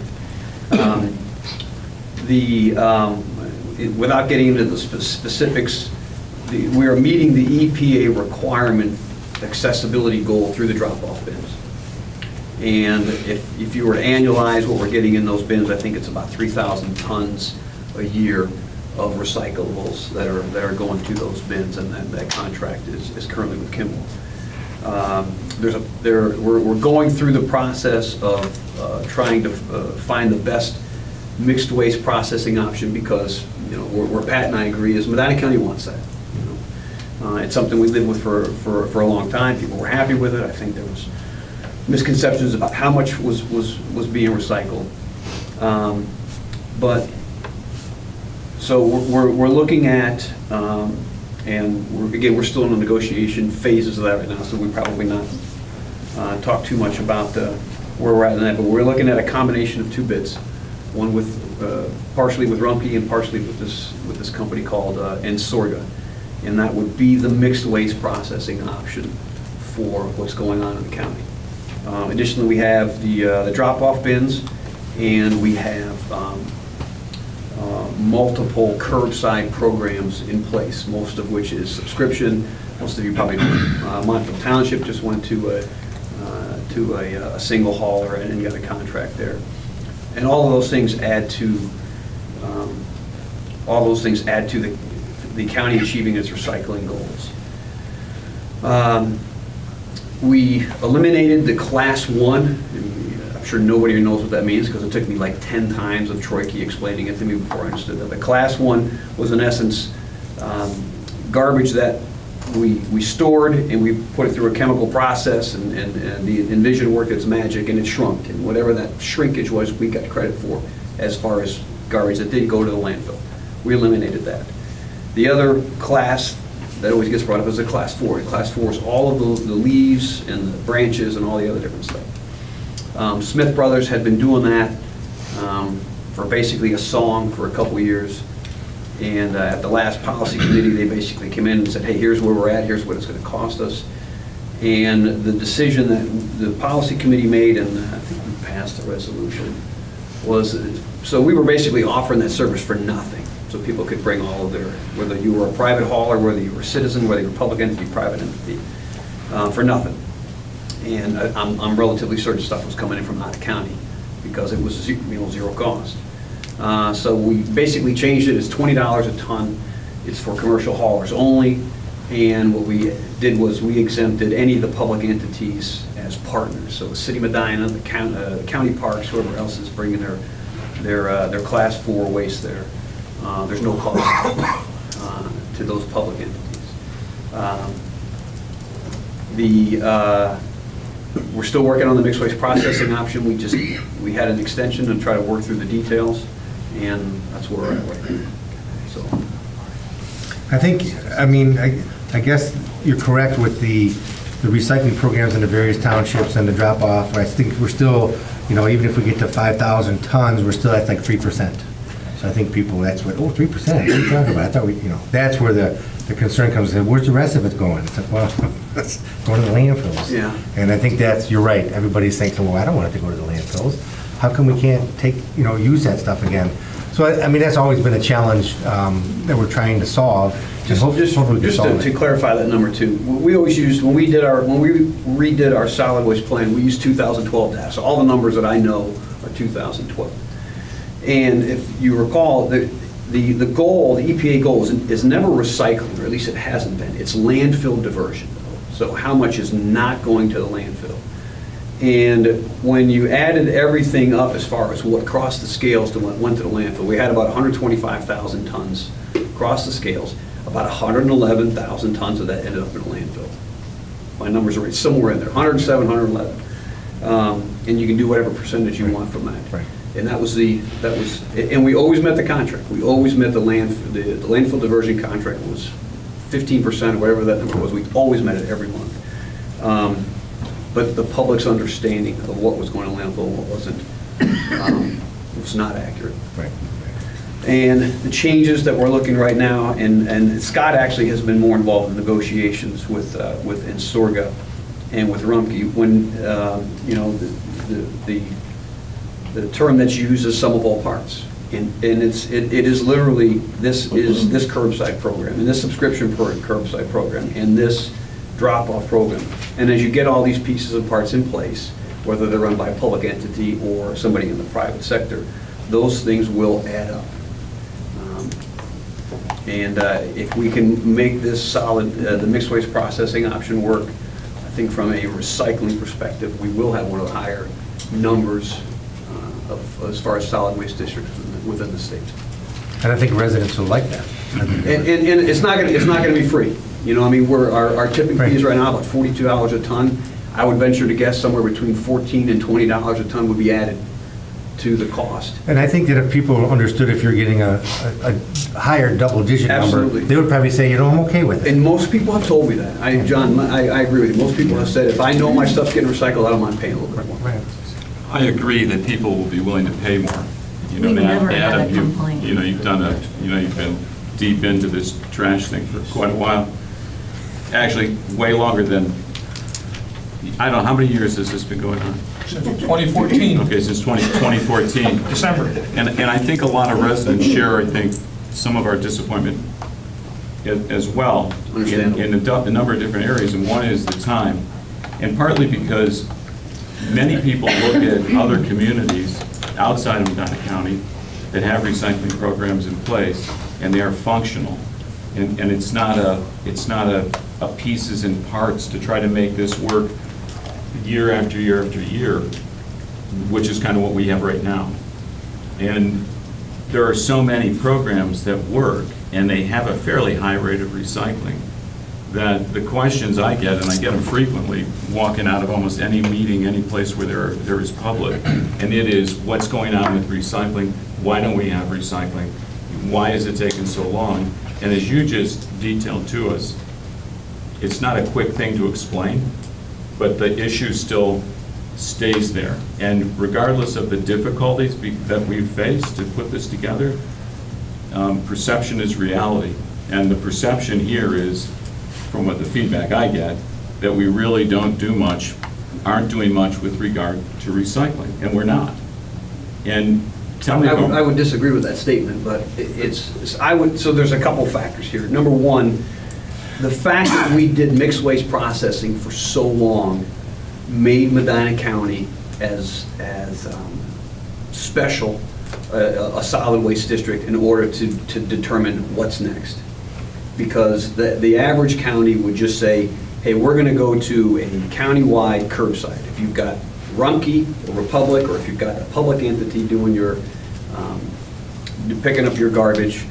Without getting into the specifics, we are meeting the EPA requirement accessibility goal through the drop-off bins. And if you were to annualize what we're getting in those bins, I think it's about 3,000 tons a year of recyclables that are going to those bins, and that contract is currently with Kimball. We're going through the process of trying to find the best mixed waste processing option, because where Pat and I agree is Medina County wants that. It's something we lived with for a long time. People were happy with it. I think there was misconceptions about how much was being recycled. But so we're looking at, and we're still in the negotiation phases of that right now, so we probably not talk too much about where we're at in that. But we're looking at a combination of two bids, one with partially with Rumpke and partially with this company called Ensorga, and that would be the mixed waste processing option for what's going on in the county. Additionally, we have the drop-off bins, and we have multiple curbside programs in place, most of which is subscription. Most of you probably know Montville Township just went to a single hauler and got a contract there. And all of those things add to the county achieving its recycling goals. We eliminated the Class 1. I'm sure nobody knows what that means, because it took me like 10 times of Troy Key explaining it to me before I understood that. The Class 1 was, in essence, garbage that we stored, and we put it through a chemical process, and the Envision worked its magic, and it shrunk. And whatever that shrinkage was, we got credit for as far as garbage that didn't go to the landfill. We eliminated that. The other class that always gets brought up is a Class 4. And Class 4 is all of the leaves and the branches and all the other different stuff. Smith Brothers had been doing that for basically a song for a couple years. And at the last policy committee, they basically came in and said, hey, here's where we're at, here's what it's going to cost us. And the decision that the policy committee made, and I think we passed the resolution, was, so we were basically offering that service for nothing. So people could bring all of their, whether you were a private hauler, whether you were a citizen, whether you were a public entity, private entity, for nothing. And I'm relatively certain stuff was coming in from out of county. because it was zero cost. So we basically changed it, it's $20 a ton, it's for commercial haulers only, and what we did was we exempted any of the public entities as partners, so the City of Medina, the county parks, whoever else is bringing their Class 4 waste there. There's no cost to those public entities. We're still working on the mixed waste processing option. We had an extension and try to work through the details, and that's where we're at right now. So, I think, I mean, I guess you're correct with the recycling programs in the various townships and the drop-off. I think we're still, you know, even if we get to 5,000 tons, we're still at like 3%. So I think people, that's what, 3%, what are you talking about? I thought that's where the concern comes in. Where's the rest of it going? It's like, well, it's going to the landfills. Yeah. And I think you're right. Everybody's thinking, well, I don't want it to go to the landfills. How come we can't use that stuff again? So, I mean, that's always been a challenge that we're trying to solve. Just to clarify that number too, we always used, when we redid our solid waste plan, we used 2012 data. So all the numbers that I know are 2012. And if you recall, the goal, the EPA goal is never recycling, or at least it hasn't been. It's landfill diversion. So how much is not going to the landfill? And when you added everything up as far as what crossed the scales to what went to the landfill, we had about 125,000 tons across the scales. About 111,000 tons of that ended up in a landfill. My numbers are right, somewhere in there, 107, 111. And you can do whatever percentage you want from that. Right. And and we always met the contract. We always met the landfill diversion contract was 15% or whatever that number was. We always met it every month. But the public's understanding of what was going to landfill and what wasn't was not accurate. Right. And the changes that we're looking right now, and Scott actually has been more involved in negotiations with Ensorga and with Rumpke when the term that's used is sum of all parts, and it is literally this curbside program and this subscription for curbside program and this drop-off program, and as you get all these pieces and parts in place, whether they're run by a public entity or somebody in the private sector, those things will add up. And if we can make this solid, the mixed waste processing option work, I think from a recycling perspective, we will have one of the higher numbers as far as solid waste districts within the state. And I think residents will like that. And it's not going to be free. You know, I mean, our tipping fees right now about $42 a ton. I would venture to guess somewhere between $14 and $20 a ton would be added to the cost. And I think that if people understood if you're getting a higher double-digit number, Absolutely. they would probably say, I'm okay with it. And most people have told me that. John, I agree with you. Most people have said, if I know my stuff's getting recycled, I don't mind paying a little bit more. Right. I agree that people will be willing to pay more. We've never had a complaint. You've been deep into this trash thing for quite a while. Actually, way longer than, I don't know, how many years has this been going on? Since 2014. Okay, since 2014. December. And I think a lot of residents share, I think, some of our disappointment as well in a number of different areas, and one is the time. And partly because many people look at other communities outside of Medina County that have recycling programs in place, and they are functional. And it's not a pieces and parts to try to make this work year after year after year, which is kind of what we have right now. And there are so many programs that work, and they have a fairly high rate of recycling, that the questions I get, and I get them frequently, walking out of almost any meeting, any place where there is public, and it is, what's going on with recycling? Why don't we have recycling? Why is it taking so long? And as you just detailed to us, it's not a quick thing to explain, but the issue still stays there. And regardless of the difficulties that we've faced to put this together, perception is reality. And the perception here is, from what the feedback I get, that we really aren't doing much with regard to recycling, and we're not. And tell me, I would disagree with that statement, but so there's a couple factors here. Number one, the fact that we did mixed waste processing for so long made Medina County as special, a solid waste district in order to determine what's next. Because the average county would just say, hey, we're going to go to a countywide curbside. If you've got Rumpke or Republic, or if you've got a public entity doing your, picking up your garbage,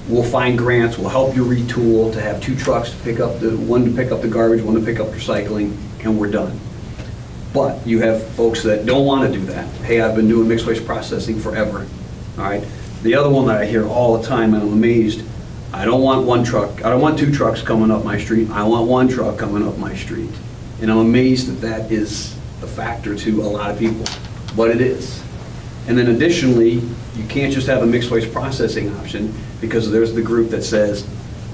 we'll find grants, we'll help you retool to have 2 trucks to pick up one to pick up the garbage, one to pick up recycling, and we're done. But you have folks that don't want to do that. Hey, I've been doing mixed waste processing forever, all right? The other one that I hear all the time, and I'm amazed, I don't want 1 truck, I don't want 2 trucks coming up my street, I want 1 truck coming up my street. And I'm amazed that that is a factor to a lot of people, but it is. And then additionally, you can't just have a mixed waste processing option, because there's the group that says,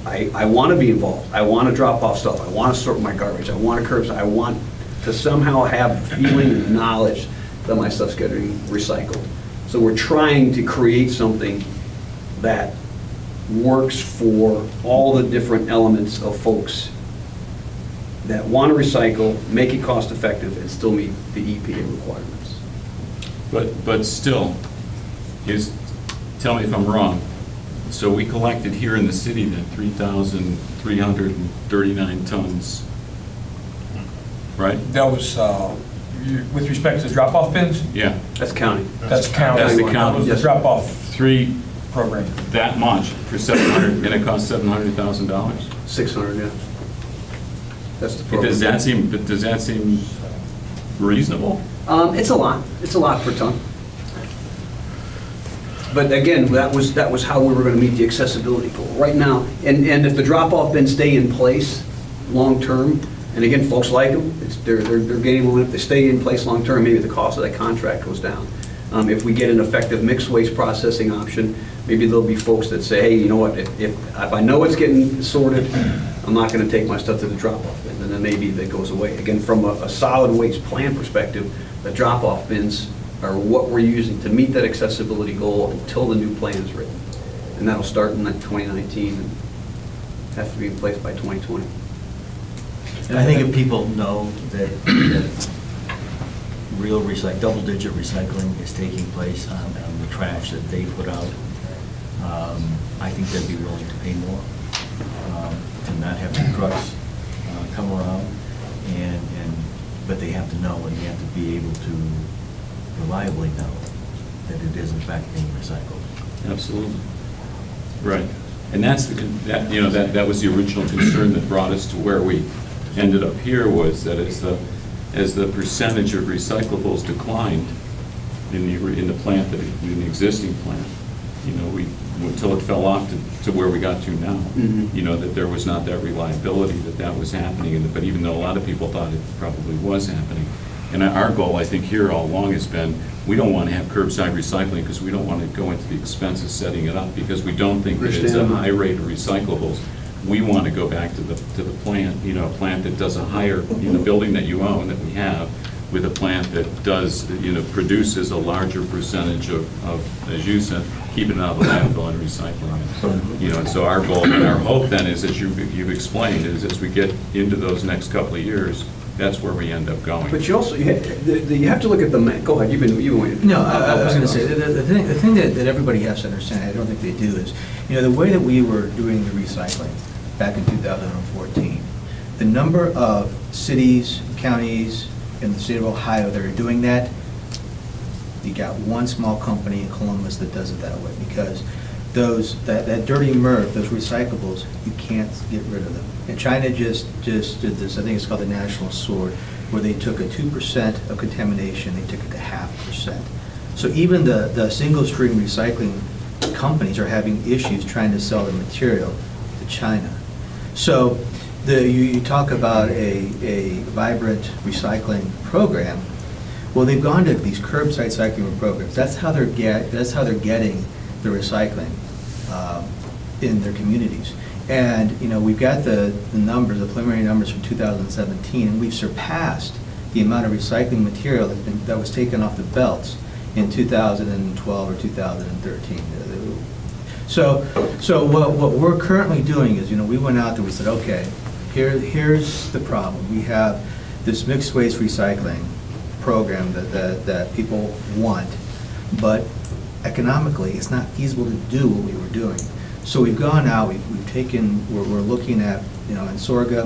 I want to be involved, I want to drop off stuff, I want to sort my garbage, I want to curbside, I want to somehow have feeling and knowledge that my stuff's getting recycled. So we're trying to create something that works for all the different elements of folks that want to recycle, make it cost effective, and still meet the EPA requirements. But still, tell me if I'm wrong, so we collected here in the city then 3,339 tons, right? That was, with respect to drop-off bins? Yeah. That's county. That's county. That's the county. That was the Yes. drop-off 3, program. that much for 700, and it cost $700,000? 600, yeah. That's the program. Does that seem reasonable? It's a lot per ton. But again, that was how we were going to meet the accessibility goal. Right now, and if the drop-off bins stay in place long-term, and again, folks like them, they're getting one. If they stay in place long-term, maybe the cost of that contract goes down. If we get an effective mixed waste processing option, maybe there'll be folks that say, hey, you know what, if I know it's getting sorted, I'm not going to take my stuff to the drop-off bin, and then maybe that goes away. Again, from a solid waste plan perspective, the drop-off bins are what we're using to meet that accessibility goal until the new plan is written. And that'll start in 2019 and have to be in place by 2020. And I think if people know that real double-digit recycling is taking place on the trash that they put out, I think they'd be willing to pay more to not have the trucks come around, but they have to know, and they have to be able to reliably know that it is in fact being recycled. Absolutely. Right. And that's that was the original concern that brought us to where we ended up here, was that as the percentage of recyclables declined in the plant, in the existing plant, until it fell off to where we got to now, that there was not that reliability that was happening, but even though a lot of people thought it probably was happening. And our goal, I think, here all along has been, we don't want to have curbside recycling because we don't want to go into the expense of setting it up, because we don't think that it's a high rate of recyclables. We want to go back to the plant, a plant that does a higher, building that you own, that we have, with a plant that does, produces a larger percentage of, as you said, keeping it out of the landfill and recycling it. And so our goal and our hope then is, as you've explained, is as we get into those next couple of years, that's where we end up going. But you also, you have to look at the, go ahead, you've been waiting. No, I was going to say, the thing that everybody has to understand, I don't think they do, is, the way that we were doing the recycling back in 2014, the number of cities, counties in the state of Ohio that are doing that, you got one small company in Columbus that does it that way, because that dirty MRF, those recyclables, you can't get rid of them. And China just did this, I think it's called the National Sword, where they took a 2% of contamination, they took it to 0.5%. So even the single stream recycling companies are having issues trying to sell the material to China. So you talk about a vibrant recycling program. Well, they've gone to these curbside recycling programs. That's how they're getting the recycling in their communities. And we've got the numbers, the preliminary numbers from 2017, and we've surpassed the amount of recycling material that was taken off the belts in 2012 or 2013. So what we're currently doing is, we went out there, we said, okay, here's the problem. We have this mixed waste recycling program that people want. but economically, it's not feasible to do what we were doing. So we've gone out, we've taken, we're looking at, you know, Ansorga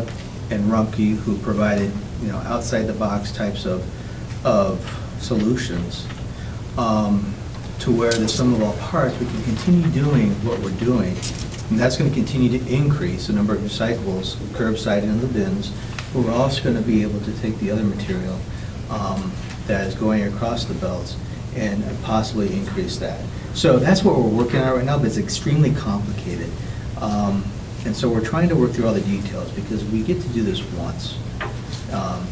and Rumpke, who provided, you know, outside-the-box types of solutions, to where the sum of all parts, we can continue doing what we're doing. And that's going to continue to increase the number of recyclables, curbside and in the bins. But we're also going to be able to take the other material that is going across the belts and possibly increase that. So that's what we're working on right now, but it's extremely complicated. And so we're trying to work through all the details because we get to do this once.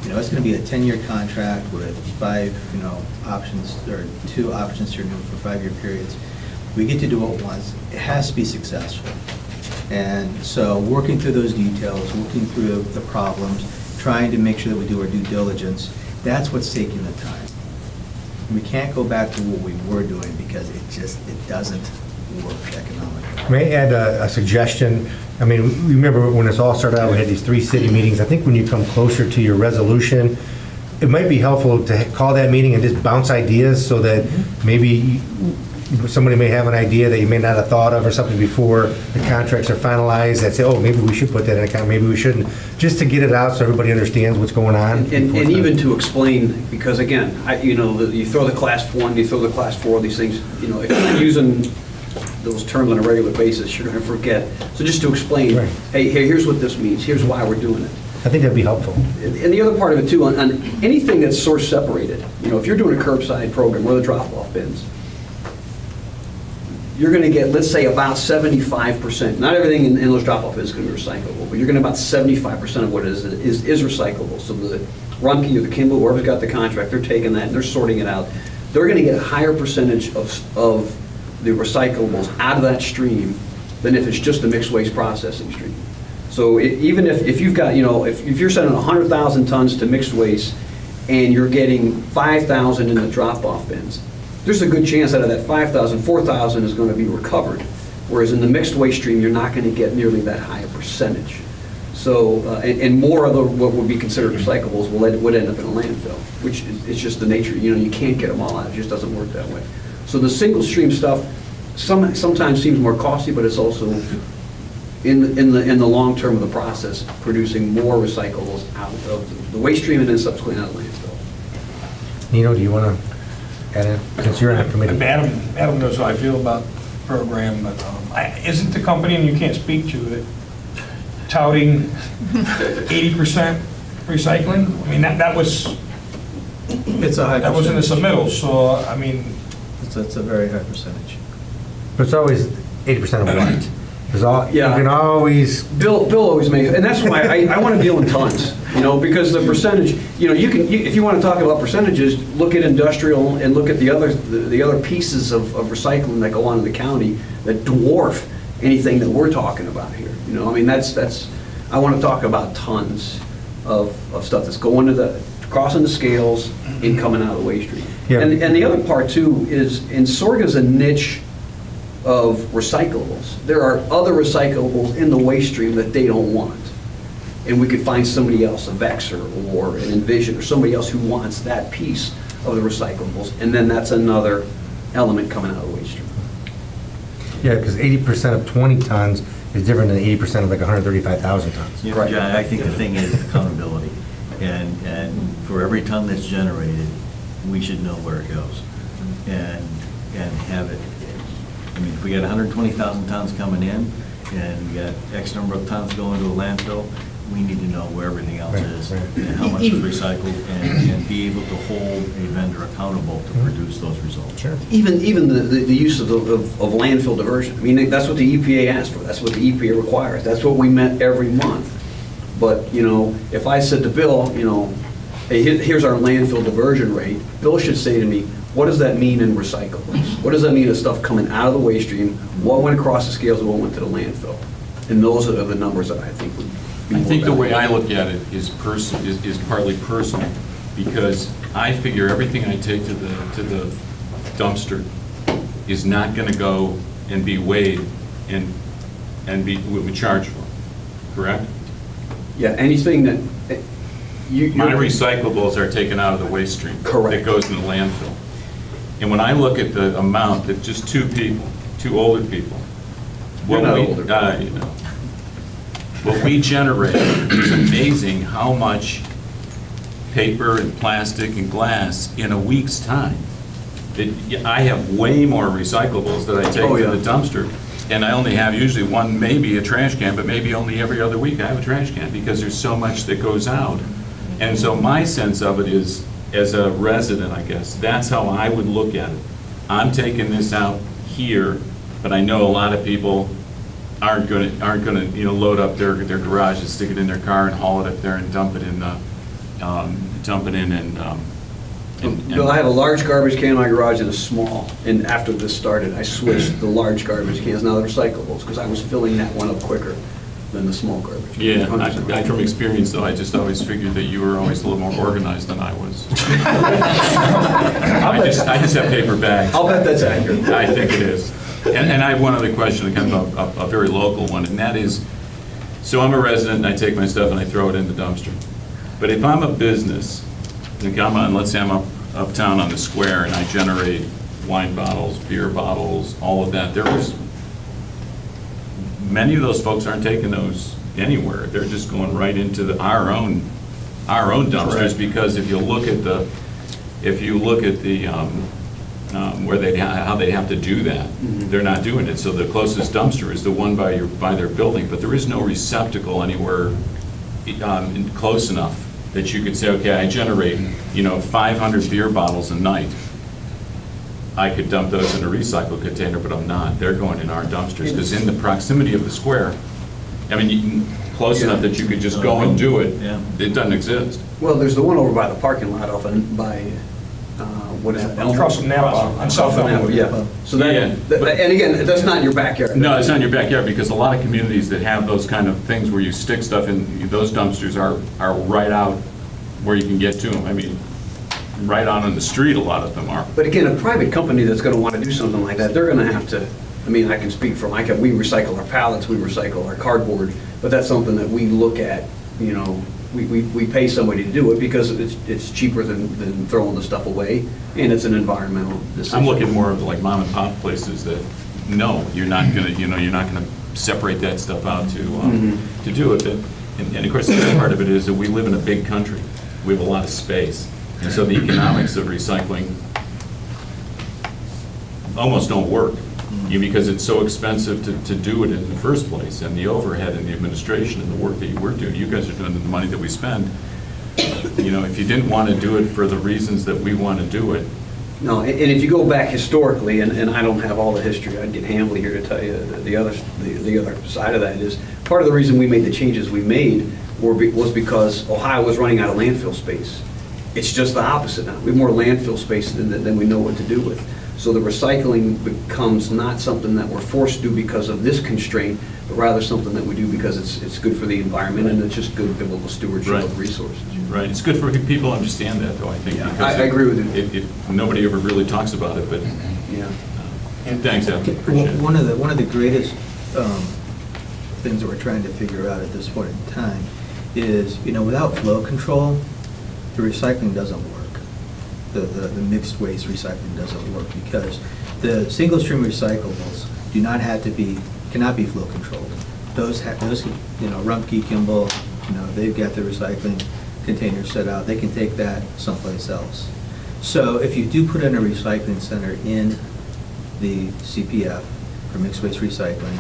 You know, it's going to be a 10-year contract with 5, you know, options, or 2 options to renew for 5-year periods. We get to do it once. It has to be successful. And so working through those details, working through the problems, trying to make sure that we do our due diligence, that's what's taking the time. We can't go back to what we were doing because it doesn't work economically. May I add a suggestion? I mean, remember when this all started out, we had these 3 city meetings. I think when you come closer to your resolution, it might be helpful to call that meeting and just bounce ideas so that maybe somebody may have an idea that you may not have thought of or something before the contracts are finalized, that say, oh, maybe we should put that in account, maybe we shouldn't, just to get it out so everybody understands what's going on. And even to explain, because again, you know, you throw the class 1, you throw the class 4, these things, you know, if you're using those terms on a regular basis, you're going to forget. So just to explain, Right. hey, here's what this means, here's why we're doing it. I think that'd be helpful. And the other part of it too, on anything that's source separated, you know, if you're doing a curbside program or the drop-off bins, you're going to get, let's say, about 75%. Not everything in those drop-off bins is going to be recyclable, but you're going to about 75% of what is recyclable. So the Rumpke or the Kimball, whoever's got the contract, they're taking that and they're sorting it out. They're going to get a higher percentage of the recyclables out of that stream than if it's just a mixed waste processing stream. So even if you've got, you know, if you're sending 100,000 tons to mixed waste and you're getting 5,000 in the drop-off bins, there's a good chance out of that 5,000, 4,000 is going to be recovered. Whereas in the mixed waste stream, you're not going to get nearly that high a percentage. So, and more of what would be considered recyclables would end up in a landfill, which is just the nature. You know, you can't get them all out. It just doesn't work that way. So the single stream stuff sometimes seems more costly, but it's also in the long term of the process producing more recyclables out of the waste stream and then subsequently out of landfill. Nino, do you want to add in, since you're on the committee? Adam knows how I feel about the program, but isn't the company, and you can't speak to it, touting 80% recycling? I mean, that was, It's a high that was in the percentage. submittal, so, I mean, It's a very high percentage. But it's always 80% of what? There's you Yeah. can always, Bill always makes, and that's why I want to deal in tons, you know, because the percentage, you know, if you want to talk about percentages, look at industrial and look at the other pieces of recycling that go on in the county that dwarf anything that we're talking about here. You know, I mean, I want to talk about tons of stuff that's going to crossing the scales and coming out of the waste stream. Yeah. And the other part too is, Sorga's a niche of recyclables. There are other recyclables in the waste stream that they don't want. And we could find somebody else, a Vexer or an Envision, or somebody else who wants that piece of the recyclables, and then that's another element coming out of the waste stream. yeah, because 80% of 20 tons is different than 80% of like 135,000 tons. Yeah, John, I think the thing is accountability. And for every ton that's generated, we should know where it goes. And have it, I mean, if we got 120,000 tons coming in and we got X number of tons going to a landfill, we need to know where everything else Right, is right. and how much is recycled and be able to hold a vendor accountable to produce those results. Sure. Even the use of landfill diversion. I mean, that's what the EPA asks for. That's what the EPA requires. That's what we met every month. But, you know, if I said to Bill, you know, hey, here's our landfill diversion rate, Bill should say to me, what does that mean in recyclables? What does that mean of stuff coming out of the waste stream? What went across the scales and what went to the landfill? And those are the numbers that I think would be I more think the way I valuable. look at it is partly personal, because I figure everything I take to the dumpster is not going to go and be weighed and we charge for, correct? Yeah, anything that, My recyclables are taken out of the waste stream. Correct. That goes in the landfill. And when I look at the amount that just two people, two older people. You're what not we- older. You know. What we generate is amazing how much paper and plastic and glass in a week's time. I have way more recyclables that I take Oh, to yeah. the dumpster, and I only have usually one, maybe a trash can, but maybe only every other week I have a trash can, because there's so much that goes out. And so my sense of it is, as a resident, I guess, that's how I would look at it. I'm taking this out here, but I know a lot of people aren't gonna, you know, load up their garage and stick it in their car and haul it up there and dump it in Bill, I have a large garbage can in my garage and a small, and after this started, I switched the large garbage cans, now they're recyclables, because I was filling that one up quicker than the small garbage. can. Yeah, 100%. I from experience, though, I just always figured that you were always a little more organized than I was. I just have paper bags. I'll bet that's accurate. I think it is. And I have one other question, kind of a very local one, and that is, so I'm a resident, and I take my stuff and I throw it in the dumpster. But if I'm a business, like let's say I'm uptown on the square, and I generate wine bottles, beer bottles, all of that, many of those folks aren't taking those anywhere. They're just going right into our own dumpsters, Correct. because if you look at the where how they have to do that, they're not doing it. So the closest dumpster is the one by their building, but there is no receptacle anywhere close enough that you could say, okay, I generate, 500 beer bottles a night. I could dump those in a recycle container, but I'm not. They're going in our dumpsters, because in the proximity of the square, close enough that you could just go and do it, it doesn't exist. Well, there's the one over by the parking lot off by, what is it? Elm? Across from Napa, on South Elmwood. Yeah, so Yeah. and again, that's not in your backyard. No, it's not in your backyard, because a lot of communities that have those kind of things where you stick stuff in, those dumpsters are right out where you can get to them. Right out on the street, a lot of them are. But again, a private company that's gonna wanna do something like that, they're gonna have to, I can speak for my company, we recycle our pallets, we recycle our cardboard, but that's something that we look at, we pay somebody to do it because it's cheaper than throwing the stuff away, and it's an environmental decision. I'm looking more of like mom and pop places that, no, you're not gonna, you're not gonna separate that stuff out to do it. And of course, the other part of it is that we live in a big country. We have a lot of space. And so the economics of recycling almost don't work, because it's so expensive to do it in the first place, and the overhead and the administration and the work that we're doing, you guys are doing, the money that we spend. If you didn't want to do it for the reasons that we want to do it. No, and if you go back historically, and I don't have all the history, I'd get Hambley here to tell you the other side of that is, part of the reason we made the changes we made was because Ohio was running out of landfill space. It's just the opposite now. We have more landfill space than we know what to do with. So the recycling becomes not something that we're forced to do because of this constraint, but rather something that we do because it's good for the environment, and it's just good biblical stewardship of resources. Right, it's good for people to understand that, though, I think. Yeah, because I agree with you. Nobody ever really talks about it, but. Yeah. Thanks, Al. Appreciate it. One of the greatest things that we're trying to figure out at this point in time is, without flow control, the recycling doesn't work. The mixed waste recycling doesn't work, because the single stream recyclables cannot be flow controlled. Those Rumpke, Kimball, they've got the recycling containers set out, they can take that someplace else. So if you do put in a recycling center in the CPF for mixed waste recycling,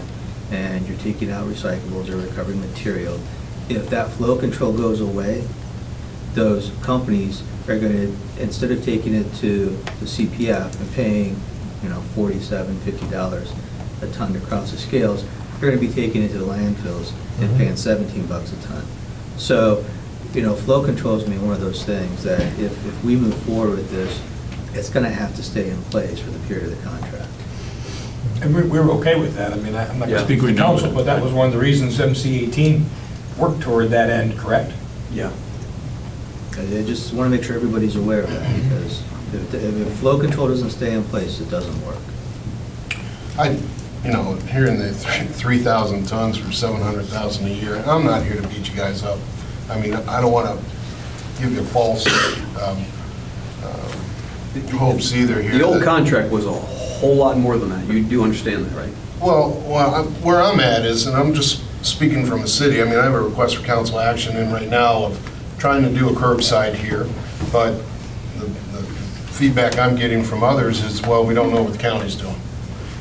and you're taking out recyclables or recovering material, if that flow control goes away, those companies are going to, instead of taking it to the CPF and paying, $47, $50 a ton to cross the scales, they're going to be taking it to the landfills and paying $17 a ton. So, flow control is going to be one of those things that if we move forward with this, it's going to have to stay in place for the period of the contract. And we were okay with that. I'm not Yeah, I going to think speak for we the know council, that. but that was one of the reasons MC18 worked toward that end, correct? Yeah. I just want to make sure everybody's aware of that, because if flow control doesn't stay in place, it doesn't work. Hearing the 3,000 tons for 700,000 a year, and I'm not here to beat you guys up. I don't want to give you a false hopes either here. The old that- contract was a whole lot more than that. You do understand that, right? Where I'm at is, and I'm just speaking from the city, I mean, I have a request for council action in right now of trying to do a curbside here, but the feedback I'm getting from others is, well, we don't know what the county's doing.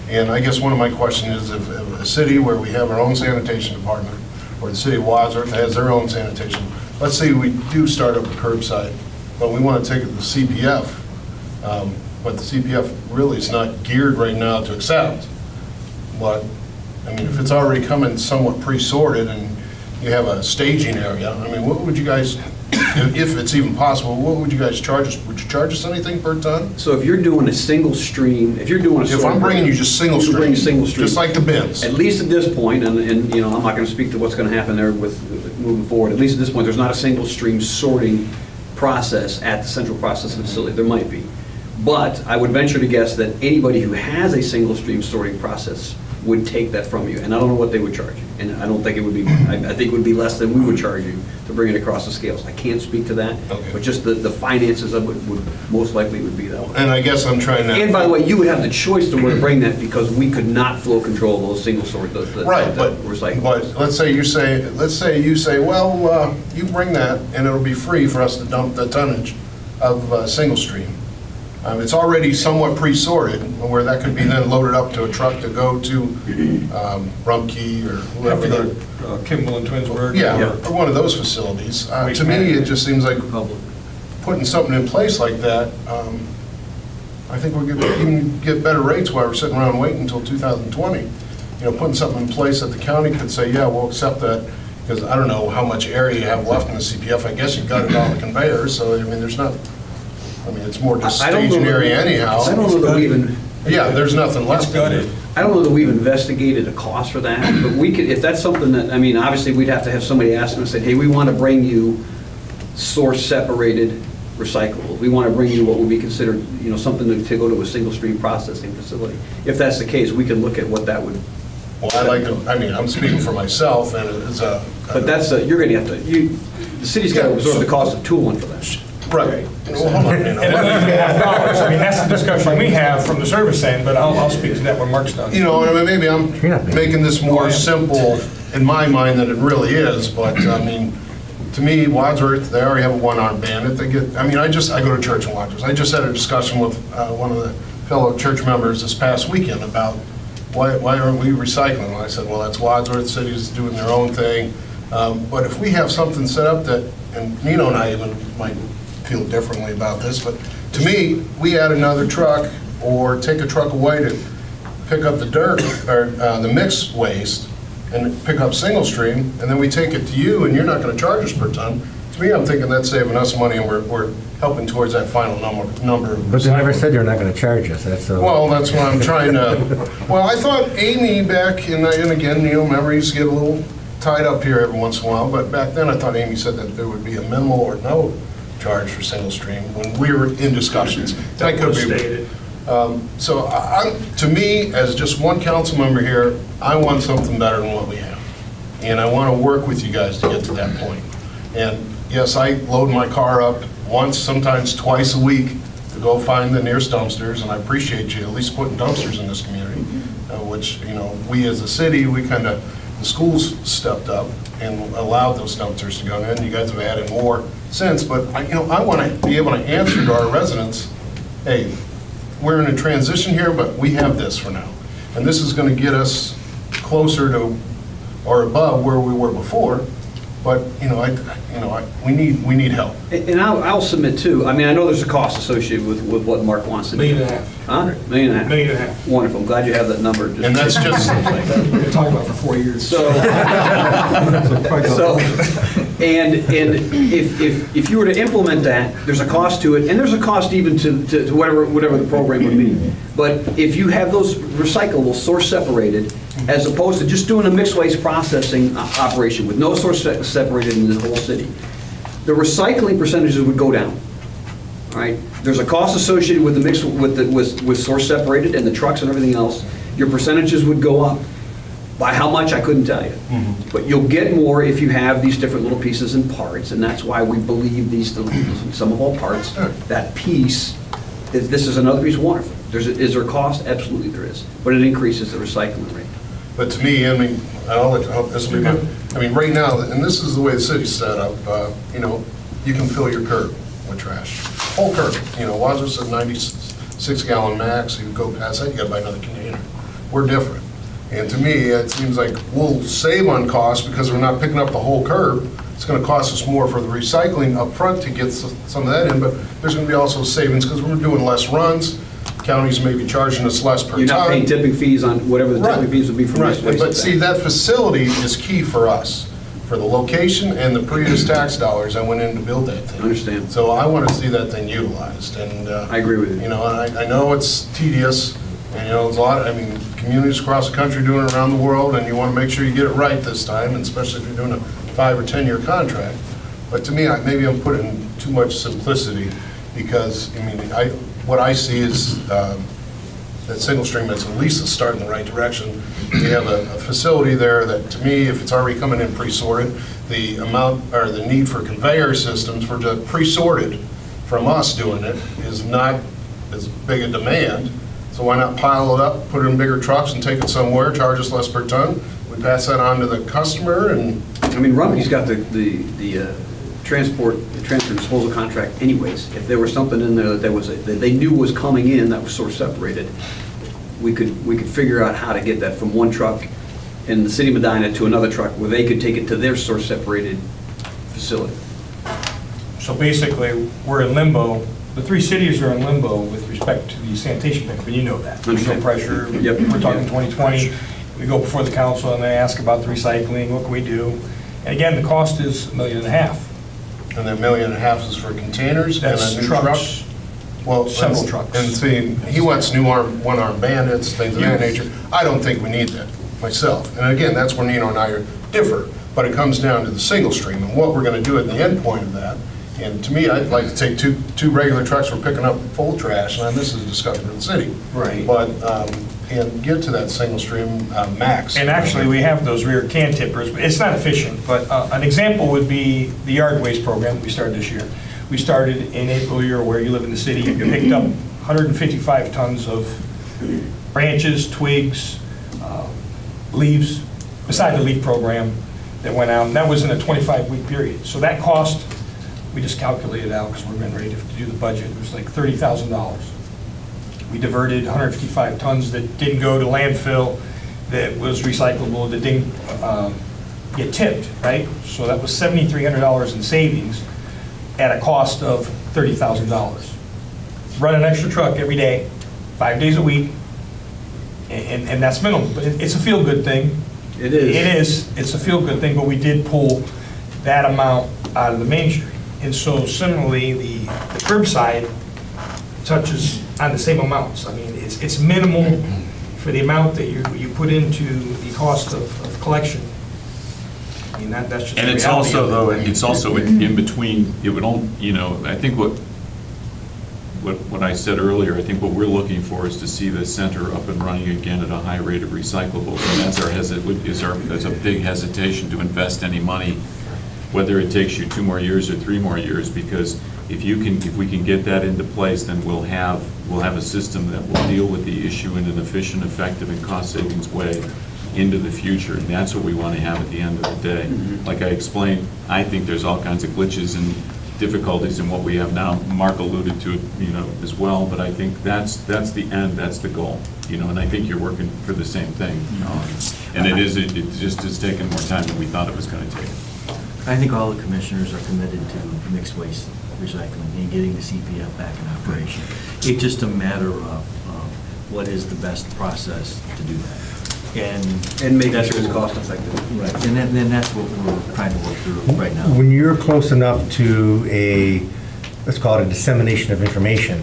And I guess one of my questions is, if a city where we have our own sanitation department, or the city of Wadsworth has their own sanitation, let's say we do start up a curbside, but we want to take it to the CPF, but the CPF really is not geared right now to accept. But, I mean, if it's already coming somewhat pre-sorted and you have a staging area, I mean, what would you guys, if it's even possible, what would you guys charge us? Would you charge us anything per ton? So if you're doing a single stream, if you're doing a... If I'm bringing you just single You're bringing stream, single stream. just like the bins. At least at this point, and, you know, I'm not going to speak to what's going to happen there with moving forward, at least at this point, there's not a single stream sorting process at the central processing facility. There might be. But I would venture to guess that anybody who has a single stream sorting process would take that from you, and I don't know what they would charge you. And I don't think it would be, I think it would be less than we would charge you to bring it across the scales. I can't speak to that, Okay. but just the finances of it would most likely would be that way. And I guess I'm trying to... And by the way, you would have the choice to where to bring that because we could not flow control those single sort, the Right, but recycling. let's say you say, well, you bring that, and it'll be free for us to dump the tonnage of single stream. It's already somewhat pre-sorted, where that could be then loaded up to a truck to go to Rumpke or Have to whoever. go to Kimball and Twinsburg. Yeah, or one of those facilities. To me, it just seems like putting something in place like that, I think we're going to even get better rates while we're sitting around waiting until 2020. You know, putting something in place that the county could say, yeah, we'll accept that, because I don't know how much area you have left in the CPF. I guess you've got it on the conveyor, so, I mean, there's not, I mean, it's more just I don't know staging that- area anyhow. I don't know that we even... Yeah, there's nothing left. It's gutted. I don't know that we've investigated a cost for that, but we could, if that's something that, I mean, obviously, we'd have to have somebody ask them and say, hey, we want to bring you source-separated recyclables. We want to bring you what would be considered, you know, something to go to a single-stream processing facility. If that's the case, we can look at what that would... Well, I like to, I mean, I'm speaking for myself, and it's a... But that's, you're going to have to, the city's got to absorb the cost of tooling for that. Right. Well, hold on, you And know. $1.5 I mean, that's the discussion we have from the service end, but I'll speak to that when Mark's done. You know, I mean, maybe I'm You're not big. making this more simple in my mind than it really is, but, I mean, to me, Wadsworth, they already have a one-armed bandit. They get, I mean, I go to church in Wadsworth. I just had a discussion with one of the fellow church members this past weekend about why aren't we recycling? And I said, well, that's Wadsworth, city's doing their own thing. But if we have something set up that, and Nino and I even might feel differently about this, but to me, we add another truck or take a truck away to pick up the dirt or the mixed waste and pick up single stream, and then we take it to you and you're not going to charge us per ton. To me, I'm thinking that's saving us money and we're helping towards that final number. But they never said they're not going to charge us, that's the... Well, that's what I'm trying to, well, I thought Amy back, and again, you know, memories get a little tied up here every once in a while, but back then I thought Amy said that there would be a minimal or no charge for single stream when we were in discussions. That was stated. So to me, as just one council member here, I want something better than what we have. And I want to work with you guys to get to that point. And yes, I load my car up once, sometimes twice a week to go find the nearest dumpsters, and I appreciate you at least putting dumpsters in this community, which, you know, we as a city, we kind of, the schools stepped up and allowed those dumpsters to go in. You guys have added more since, but I want to be able to answer to our residents, hey, we're in a transition here, but we have this for now. And this is going to get us closer to or above where we were before. But, we need help. And I'll submit too, I mean, I know there's a cost associated with what Mark wants to do. $1.5 million. Huh? $1.5 million. $1.5 million. Wonderful, I'm glad you have that number. And that's just, We've been talking about it for 4 years. So, and if you were to implement that, there's a cost to it, and there's a cost even to whatever the program would be. But if you have those recyclables source separated, as opposed to just doing a mixed waste processing operation with no source separated in the whole city, the recycling percentages would go down. All right? There's a cost associated with the mix with source separated and the trucks and everything else. Your percentages would go up. By how much, I couldn't tell you. But you'll get more if you have these different little pieces and parts, and that's why we believe these, some of all parts, that piece this is another piece of wonderful. Is there a cost? Absolutely there is, but it increases the recycling rate. But to me, I mean, this will be my, I mean, right now, and this is the way the city's set up, you know, you can fill your curb with trash. Whole curb, you know, Wadsworth's at 96-gallon max, you go past that, you gotta buy another container. We're different. And to me, it seems like we'll save on cost because we're not picking up the whole curb. It's gonna cost us more for the recycling up front to get some of that in, but there's gonna be also savings because we're doing less runs. Counties may be charging us less per ton. You're not paying tipping fees on whatever the tipping fees would be for Right, this waste. but see, that facility is key for us, for the location and the previous tax dollars that went in to build that thing. I understand. So I want to see that thing utilized, and. I agree with you. You know, and I know it's tedious, and, you know, there's a lot, I mean, communities across the country doing it around the world, and you want to make sure you get it right this time, and especially if you're doing a 5 or 10 year contract. But to me, maybe I'm putting too much simplicity, because, I mean, what I see is, that single stream is at least a start in the right direction. We have a facility there that, to me, if it's already coming in pre-sorted, the amount, or the need for conveyor systems for the pre-sorted from us doing it is not as big a demand. So why not pile it up, put it in bigger trucks and take it somewhere, charge us less per ton? We pass that on to the customer, and I mean, Rumpke's got the transfer disposal contract anyways. If there was something in there that they knew was coming in that was source separated, we could figure out how to get that from one truck in the city of Medina to another truck where they could take it to their source separated facility. So basically, we're in limbo. The three cities are in limbo with respect to the sanitation pickup, and you know that. There's no pressure. Yep. We're talking 2020. We go before the council and they ask about the recycling, what can we do? And again, the cost is $1.5 million. and then $1.5 million is for containers and That's a new truck. trucks, Well, several trucks. And see, he wants new one-armed bandits, things of that Yes. nature. I don't think we need that myself. And again, that's where Nino and I are different, but it comes down to the single stream and what we're gonna do at the end point of that. And to me, I'd like to take two regular trucks for picking up full trash, and this is discovered in the city. Right. But, and get to that single stream max. And actually, we have those rear can tippers, but it's not efficient. But an example would be the yard waste program that we started this year. We started in April, you're aware, you live in the city, you picked up 155 tons of branches, twigs, leaves, beside the leaf program that went out. And that was in a 25-week period. So that cost, we just calculated out because we're getting ready to do the budget, it was like $30,000. We diverted 155 tons that didn't go to landfill, that was recyclable, that didn't get tipped, right? So that was $7,300 in savings at a cost of $30,000. Run an extra truck every day, 5 days a week, and that's minimal. But it's a feel-good thing. It is. It is. It's a feel-good thing, but we did pull that amount out of the Main Street. And so similarly, the curbside touches on the same amounts. I mean, it's minimal for the amount that you put into the cost of collection. I mean, that's just the And it's reality also, of it. though, it's also in between, it would only, I think what I said earlier, I think what we're looking for is to see the center up and running again at a high rate of recyclables. And that's a big hesitation to invest any money, whether it takes you 2 more years or 3 more years, because if we can get that into place, then we'll have a system that will deal with the issue in an efficient, effective, and cost savings way into the future, and that's what we want to have at the end of the day. Like I explained, I think there's all kinds of glitches and difficulties in what we have now. Mark alluded to it, as well, but I think that's the end, that's the goal, and I think you're working for the same thing. And it just is taking more time than we thought it was going to take. I think all the commissioners are committed to mixed waste recycling and getting the CPF back in operation. It's just a matter of what is the best process to do that. And making that's sure it's what- cost effective. Right, and then that's what we're trying to work through right now. When you're close enough to let's call it a dissemination of information,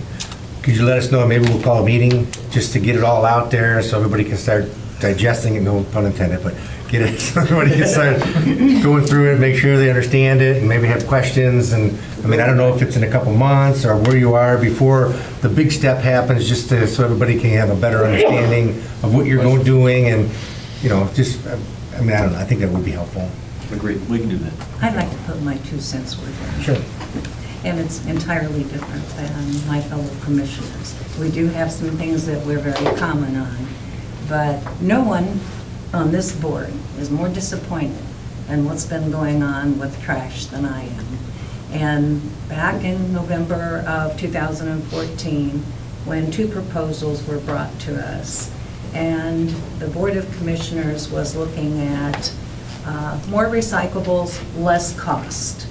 could you let us know, maybe we'll call a meeting just to get it all out there so everybody can start digesting it, no pun intended, but get it, so everybody can start going through it, make sure they understand it, and maybe have questions, and, I don't know if it's in a couple months or where you are before the big step happens, just so everybody can have a better understanding of what you're doing, and, I don't know, I think that would be helpful. Agreed. We can do that. I'd like to put my 2 cents worth in. Sure. and it's entirely different than my fellow commissioners. We do have some things that we're very common on, but no one on this board is more disappointed in what's been going on with trash than I am. And back in November of 2014, when 2 proposals were brought to us, and the Board of Commissioners was looking at more recyclables, less cost.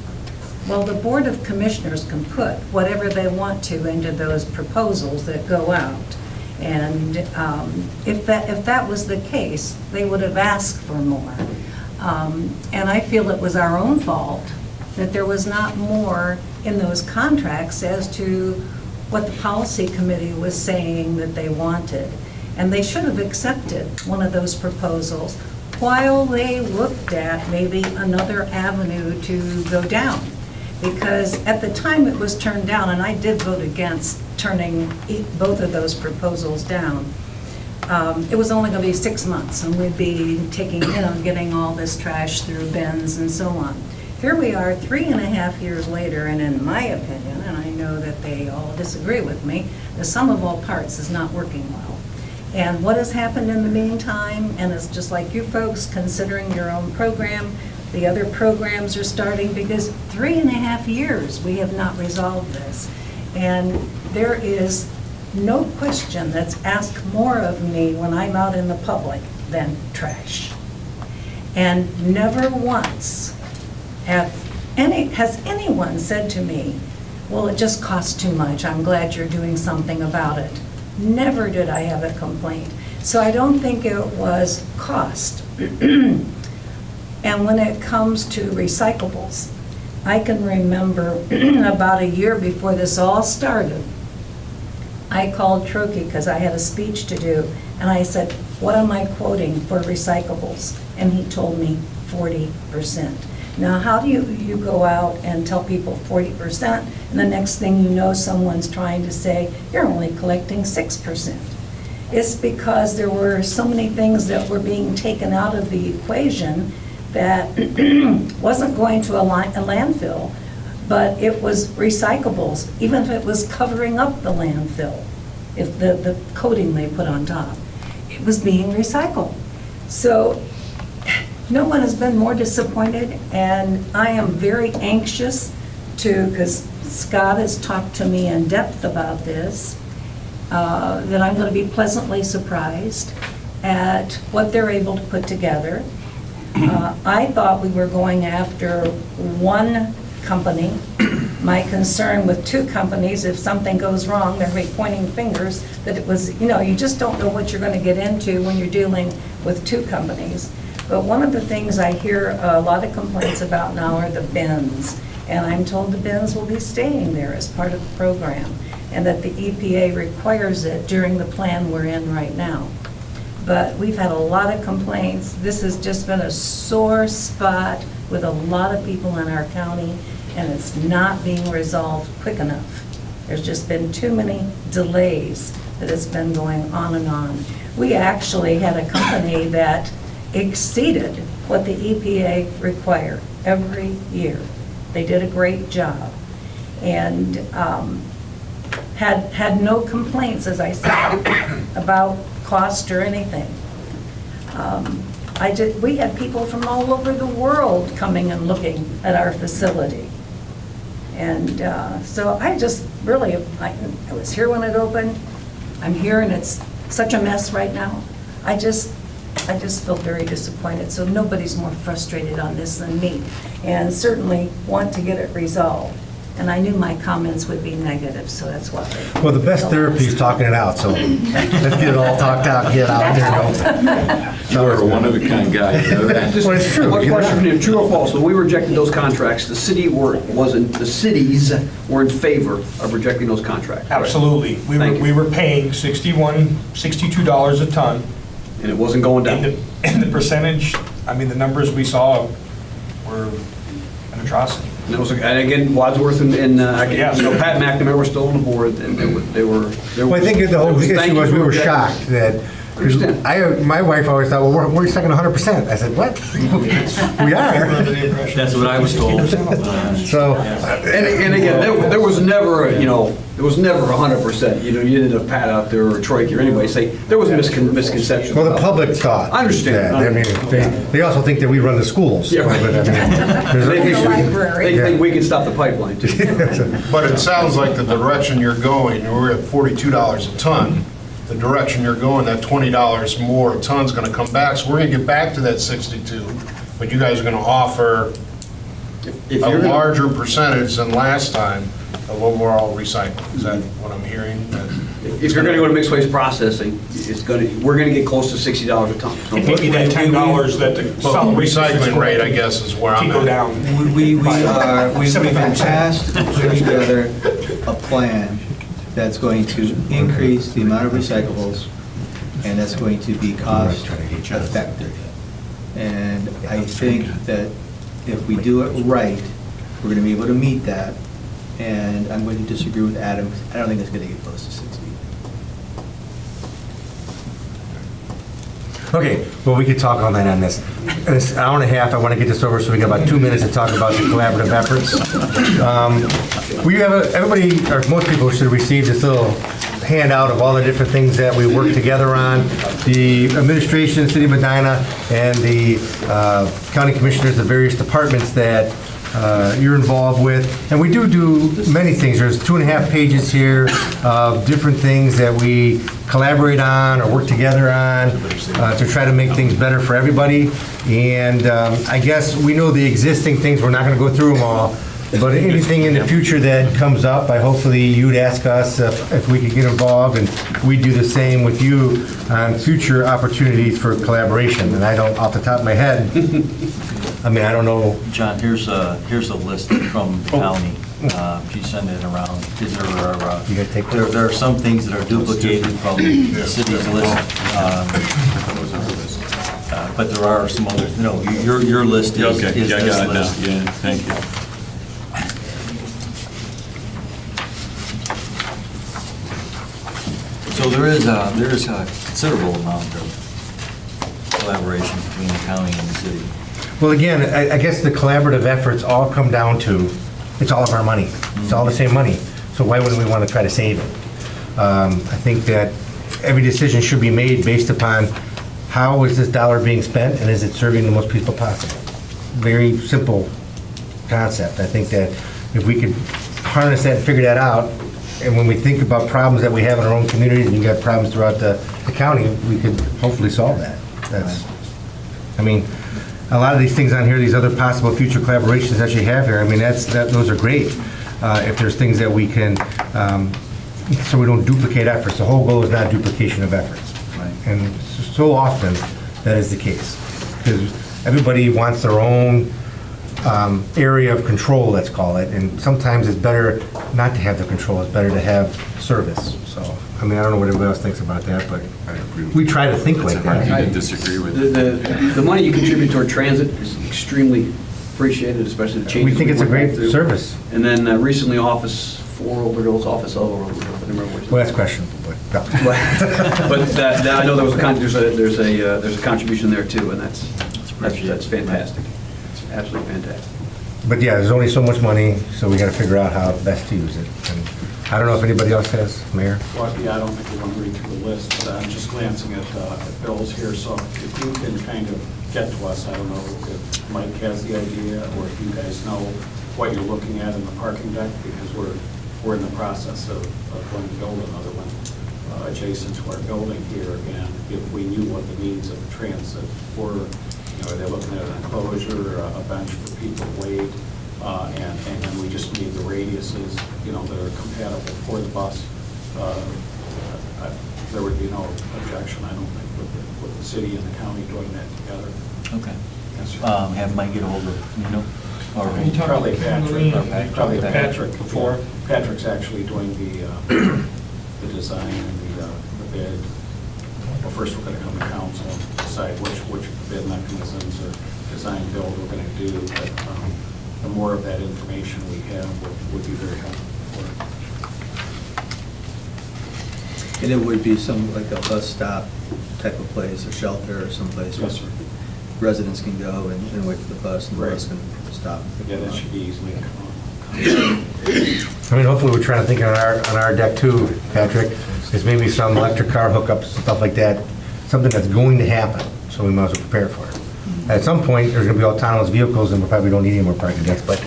Well, the Board of Commissioners can put whatever they want to into those proposals that go out. And if that was the case, they would have asked for more. And I feel it was our own fault that there was not more in those contracts as to what the policy committee was saying that they wanted. And they should have accepted one of those proposals while they looked at maybe another avenue to go down. Because at the time it was turned down, and I did vote against turning both of those proposals down, it was only going to be 6 months, and we'd be taking, getting all this trash through bins and so on. Here we are 3.5 years later, and in my opinion, and I know that they all disagree with me, the sum of all parts is not working well. And what has happened in the meantime, and it's just like you folks considering your own program, the other programs are starting, because 3.5 years we have not resolved this. And there is no question that's asked more of me when I'm out in the public than trash. And never once has anyone said to me, well, it just costs too much, I'm glad you're doing something about it. Never did I have a complaint. So I don't think it was cost. And when it comes to recyclables, I can remember about a year before this all started, I called Trokey because I had a speech to do, and I said, what am I quoting for recyclables? And he told me 40%. Now, how do you go out and tell people 40%, and the next thing you know, someone's trying to say, you're only collecting 6%. It's because there were so many things that were being taken out of the equation that wasn't going to a landfill, but it was recyclables, even if it was covering up the landfill, if the coating they put on top. It was being recycled. So no one has been more disappointed, and I am very anxious because Scott has talked to me in depth about this, that I'm going to be pleasantly surprised at what they're able to put together. I thought we were going after one company. My concern with 2 companies, if something goes wrong, they're pointing fingers, that it was, you just don't know what you're going to get into when you're dealing with 2 companies. But one of the things I hear a lot of complaints about now are the bins. And I'm told the bins will be staying there as part of the program, and that the EPA requires it during the plan we're in right now. But we've had a lot of complaints. This has just been a sore spot with a lot of people in our county, and it's not being resolved quick enough. There's just been too many delays that it's been going on and on. We actually had a company that exceeded what the EPA required every year. They did a great job, and had no complaints, as I said, about cost or anything. We had people from all over the world coming and looking at our facility. And so I just really, I was here when it opened. I'm here and it's such a mess right now. I just feel very disappointed. So nobody's more frustrated on this than me, and certainly want to get it resolved. And I knew my comments would be negative, so that's why. Well, the best therapy is talking it out, so let's get it all talked out, get out there. You are a one-of-a-kind guy, you know that? Well, it's true. One question for you, true or false? When we rejected those contracts, the cities were in favor of rejecting those contracts. correct? Absolutely. Thank you. We were paying $62 a ton. And it wasn't going down. And the percentage, I mean, the numbers we saw were an atrocity. And it was, and again, Wadsworth and Yes. Pat McNamara were still on the board, and they were. Well, I think the whole Thank issue you was for we were rejecting. shocked that Understand. My wife always thought, well, we're recycling 100%. I said, what? We are. That's what I was told. So, And again, there was never, there was never 100%. You didn't have Pat out there or Troy or anybody say, there was misconception. well, the public thought. I understand. that. I mean, they also think that we run the schools. Yeah, right. But, I mean, there's They no think- issue. library. They think we can stop the pipeline too. But it sounds like the direction you're going, we're at $42 a ton. The direction you're going, that $20 more a ton's gonna come back, so we're gonna get back to that 62, but you guys are gonna offer If a you're gonna- larger percentage than last time of overall recycling. Is that what I'm hearing? That- If you're gonna go to mixed waste processing, we're gonna get close to $60 a ton. And maybe that $10 that the Well, solid waste is recycling rate, I guess, is where I'm Can go at. down. We've been 75%. tasked to put together a plan that's going to increase the amount of recyclables, and that's going to be cost effective. And I think that if we do it right, we're going to be able to meet that. And I'm going to disagree with Adam. I don't think it's going to get close to 60. Okay, well, we could talk all night on this. In this hour and a half, I want to get this over, so we got about 2 minutes to talk about the collaborative efforts. We have, everybody, or most people should receive this little handout of all the different things that we work together on. The administration, City of Medina, and the county commissioners, the various departments that you're involved with. And we do many things. There's 2.5 pages here of different things that we collaborate on or work together on to try to make things better for everybody. And I guess we know the existing things. We're not going to go through them all. But anything in the future that comes up, hopefully you'd ask us if we could get involved, and we do the same with you on future opportunities for collaboration. And I don't, off the top of my head, I mean, I don't know. John, here's a list from the county. She sent it around. These are, You gotta take there are some things that are duplicated from the city's list. But there are some other, your list is Okay, this yeah, I got it now. list. Yeah, thank you. So there is a considerable amount of collaboration between the county and the city. Well, again, I guess the collaborative efforts all come down to, it's all of our money. It's all the same money. So why wouldn't we want to try to save it? I think that every decision should be made based upon how is this dollar being spent and is it serving the most people possible? Very simple concept. I think that if we could harness that and figure that out, and when we think about problems that we have in our own communities, and you got problems throughout the county, we could hopefully solve that. I mean, a lot of these things on here, these other possible future collaborations that you have here, I mean, those are great. If there's things that we can, so we don't duplicate efforts. The whole goal is not duplication of efforts. Right. And so often, that is the case. Because everybody wants their own area of control, let's call it, and sometimes it's better not to have the control, it's better to have service. So, I mean, I don't know what everybody else thinks about that, but we try to think like It's hard that. to disagree with. The money you contribute toward transit is extremely appreciated, especially the changes. We think it's a went great through. service. And then recently, Office 4 Overdole's Office of Overdole's, I don't remember which. Well, that's questionable, but no. But that, I know there was there's a contribution there too, and that's fantastic. It's absolutely fantastic. But yeah, there's only so much money, so we gotta figure out how best to use it. And I don't know if anybody else has, Mayor? Well, yeah, I don't think we want to read through the list, but I'm just glancing at bills here, so if you can kind of get to us, I don't know if Mike has the idea, or if you guys know what you're looking at in the parking deck, because we're in the process of going to build another one adjacent to our building here, and if we knew what the needs of transit were, are they looking at an enclosure, a bench for people to wait, and then we just need the radiuses, that are compatible for the bus. There would be no objection, I don't think, with the city and the county doing that together. Okay. Have Mike get a hold of, or Probably Patrick. Probably Okay. Patrick before. Patrick's actually doing the design and the bid. Well, first we're gonna come to council and decide which bid mechanisms or design build we're gonna do, but the more of that information we have would be very helpful for And it would be some, like a bus stop type of place, a shelter or someplace where Yes, sir. residents can go and wait for the bus, and the Right. bus can stop. and pick Yeah, them that up. should be easily. I mean, hopefully, we're trying to think on our deck too, Patrick, is maybe some electric car hookups, stuff like that, something that's going to happen, so we might as well prepare for it. At some point, there's gonna be autonomous vehicles, and we probably don't need any more parking decks, but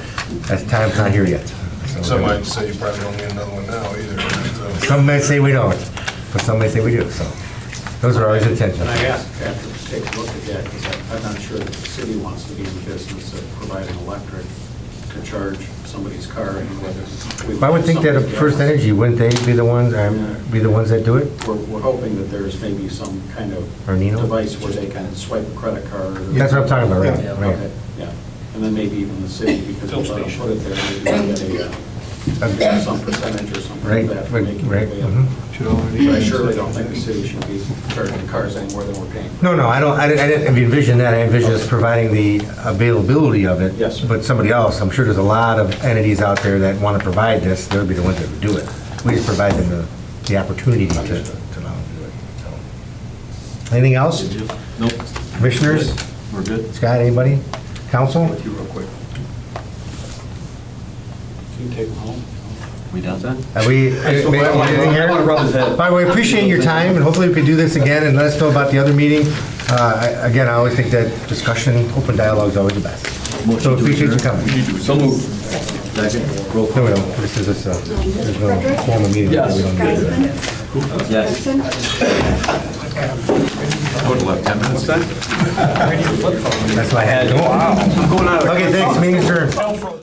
that time's not here yet. So- Some might say you probably don't need another one now either. so. Some may say we don't, but some may say we do, so those are always intentions. And I asked Patrick to take a look at that, because I'm not sure that the city wants to be in the business of providing electric to charge somebody's car, and whether. I would think that First Energy, wouldn't they be the ones that do it? We're hoping that there's maybe some kind of Or Nino? device where they can swipe a credit card. or- That's what I'm talking about, right, Yeah, right. okay, yeah. And then maybe even the city, because we'll let them put it there, maybe they get some percentage or something Right, like that. for right, making it right, available. mhm. But I surely don't think the city should be charging cars any more than we're paying. No, no, I didn't envision that. I envision us providing the availability of it. Yes, sir. But somebody else, I'm sure there's a lot of entities out there that want to provide this. They'll be the ones that would do it. We just provide them the opportunity to allow them to do it. So. Anything else? Nope. Commissioners? We're good. Scott, anybody? Council? With you real quick. Can you take them home? We done? Are we, anything here? By the way, appreciate your time, and hopefully we can do this again, and let us know about the other meeting. Again, I always think that discussion, open dialogue is always the best. So appreciate you coming. So moved. No, we don't. This is, there's no formal meeting. Yes. We don't need to do that. Yes. I would have left 10 minutes then. That's my hat. Okay, thanks, meeting adjourned.